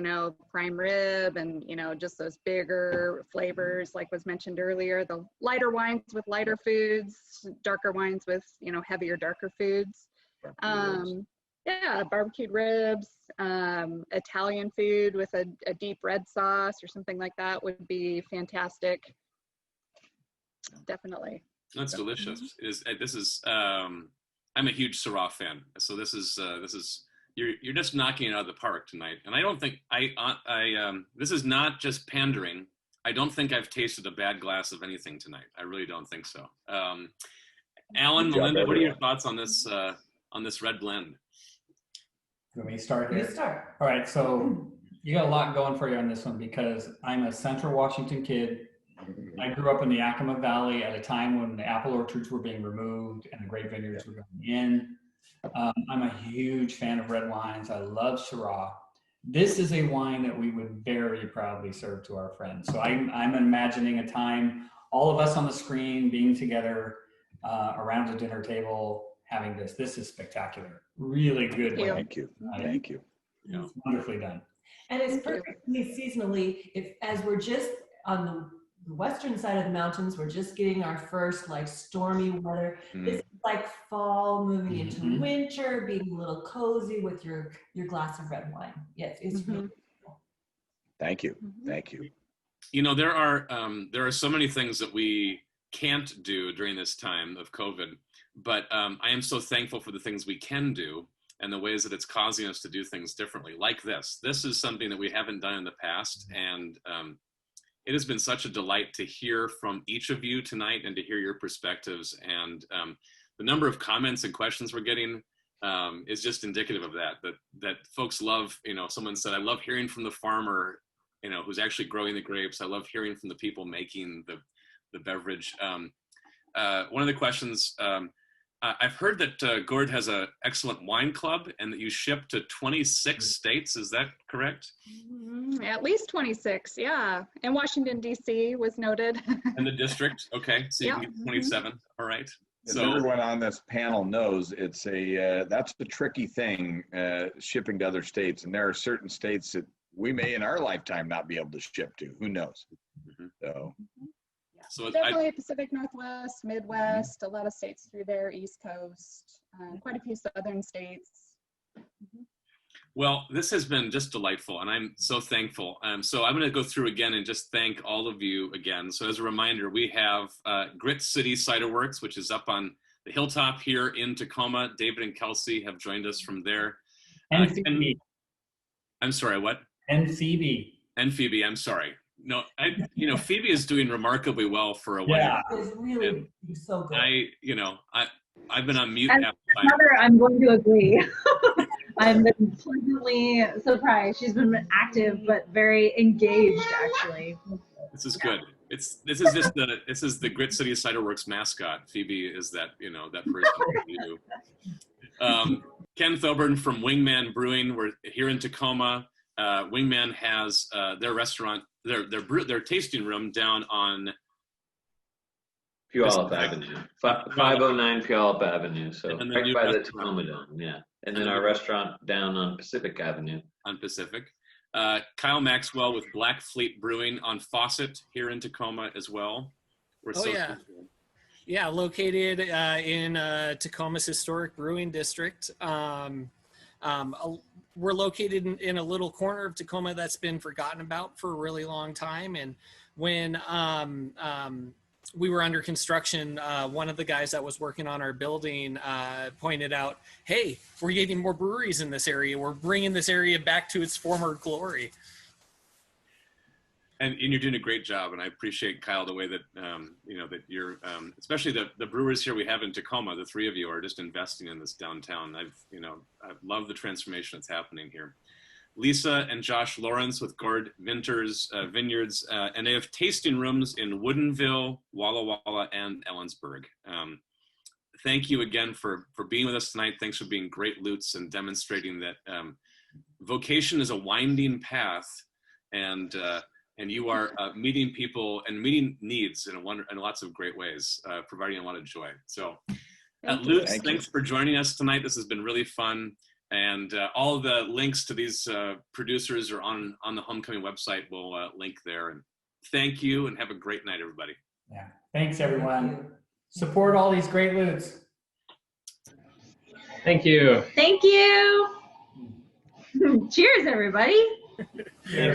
prime rib and, just those bigger flavors, like was mentioned earlier. The lighter wines with lighter foods, darker wines with, heavier, darker foods. Barbecued ribs, Italian food with a deep red sauce or something like that would be fantastic. Definitely. That's delicious. I'm a huge Syrah fan, so this is you're just knocking it out of the park tonight. And I don't think this is not just pandering. I don't think I've tasted a bad glass of anything tonight. I really don't think so. Alan, Melinda, what are your thoughts on this red blend? You want me to start here? You start. All right, so you got a lot going for you on this one because I'm a Central Washington kid. I grew up in the Yakima Valley at a time when the apple orchards were being removed and the grape vineyards were going in. I'm a huge fan of red wines. I love Syrah. this is a wine that we would very proudly serve to our friends. So I'm imagining a time, all of us on the screen being together around a dinner table, having this. This is spectacular. Really good wine. Thank you. Thank you. Yeah. It's wonderfully done. And it's perfect for me seasonally, if as we're just on the western side of the mountains, we're just getting our first like stormy weather. This is like fall moving into winter, being a little cozy with your glass of red wine. Yes, it's really cool. Thank you. Thank you. You know, there are so many things that we can't do during this time of COVID, but I am so thankful for the things we can do and the ways that it's causing us to do things differently, like this. This is something that we haven't done in the past, and it has been such a delight to hear from each of you tonight and to hear your perspectives. And the number of comments and questions we're getting is just indicative of that folks love, you know, someone said, I love hearing from the farmer, you know, who's actually growing the grapes. I love hearing from the people making the beverage. One of the questions, I've heard that Gord has an excellent wine club and that you ship to 26 states. Is that correct? At least 26, yeah. And Washington, D.C. was noted. And the district, okay. So you can get 27, all right. As So everyone on this panel knows, it's that's the tricky thing, shipping to other states. And there are certain states that we may in our lifetime not be able to ship to. Who knows? So definitely Pacific Northwest, Midwest, a lot of states through there, East Coast, quite a few southern states. Well, this has been just delightful, and I'm so thankful. So I'm going to go through again and just thank all of you again. So as a reminder, we have Grit City Ciderworks, which is up on the hilltop here in Tacoma. David and Kelsey have joined us from there. And Phoebe. I'm sorry, what? And Phoebe. And Phoebe, I'm sorry. No, Phoebe is doing remarkably well for a one. Yeah, it's really so good. I've been on mute. As a mother, I'm going to agree. I've been pleasantly surprised. She's been active, but very engaged, actually. This is good. This is the Grit City Ciderworks mascot. Phoebe is that person. Ken Thoburn from Wingman Brewing. We're here in Tacoma. Wingman has their restaurant, their tasting room down on Puyallup Avenue, 509 Puyallup Avenue. So right by the Tacoma Dome, yeah. And then our restaurant down on Pacific Avenue. On Pacific. Kyle Maxwell with Black Fleet Brewing on Fawcett here in Tacoma as well. Yeah, located in Tacoma's historic brewing district. We're located in a little corner of Tacoma that's been forgotten about for a really long time. And when we were under construction, one of the guys that was working on our building pointed out, hey, we're getting more breweries in this area. We're bringing this area back to its former glory. And you're doing a great job, and I appreciate, Kyle, the way that that you're, especially the brewers here we have in Tacoma. The three of you are just investing in this downtown. I've loved the transformation that's happening here. Lisa and Josh Lawrence with Gord Vinters Vineyards, and they have tasting rooms in Woodinville, Walla Walla, and Ellensburg. Thank you again for being with us tonight. Thanks for being great loots and demonstrating that vocation is a winding path, and you are meeting people and meeting needs in lots of great ways, providing a lot of joy. So, Lutz, thanks for joining us tonight. This has been really fun. And all of the links to these producers are on the Homecoming website. We'll link there. And thank you, and have a great night, everybody. Yeah, thanks, everyone. Support all these great loots. Thank you. Thank you. Cheers, everybody.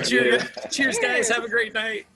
Cheers, guys. Have a great night.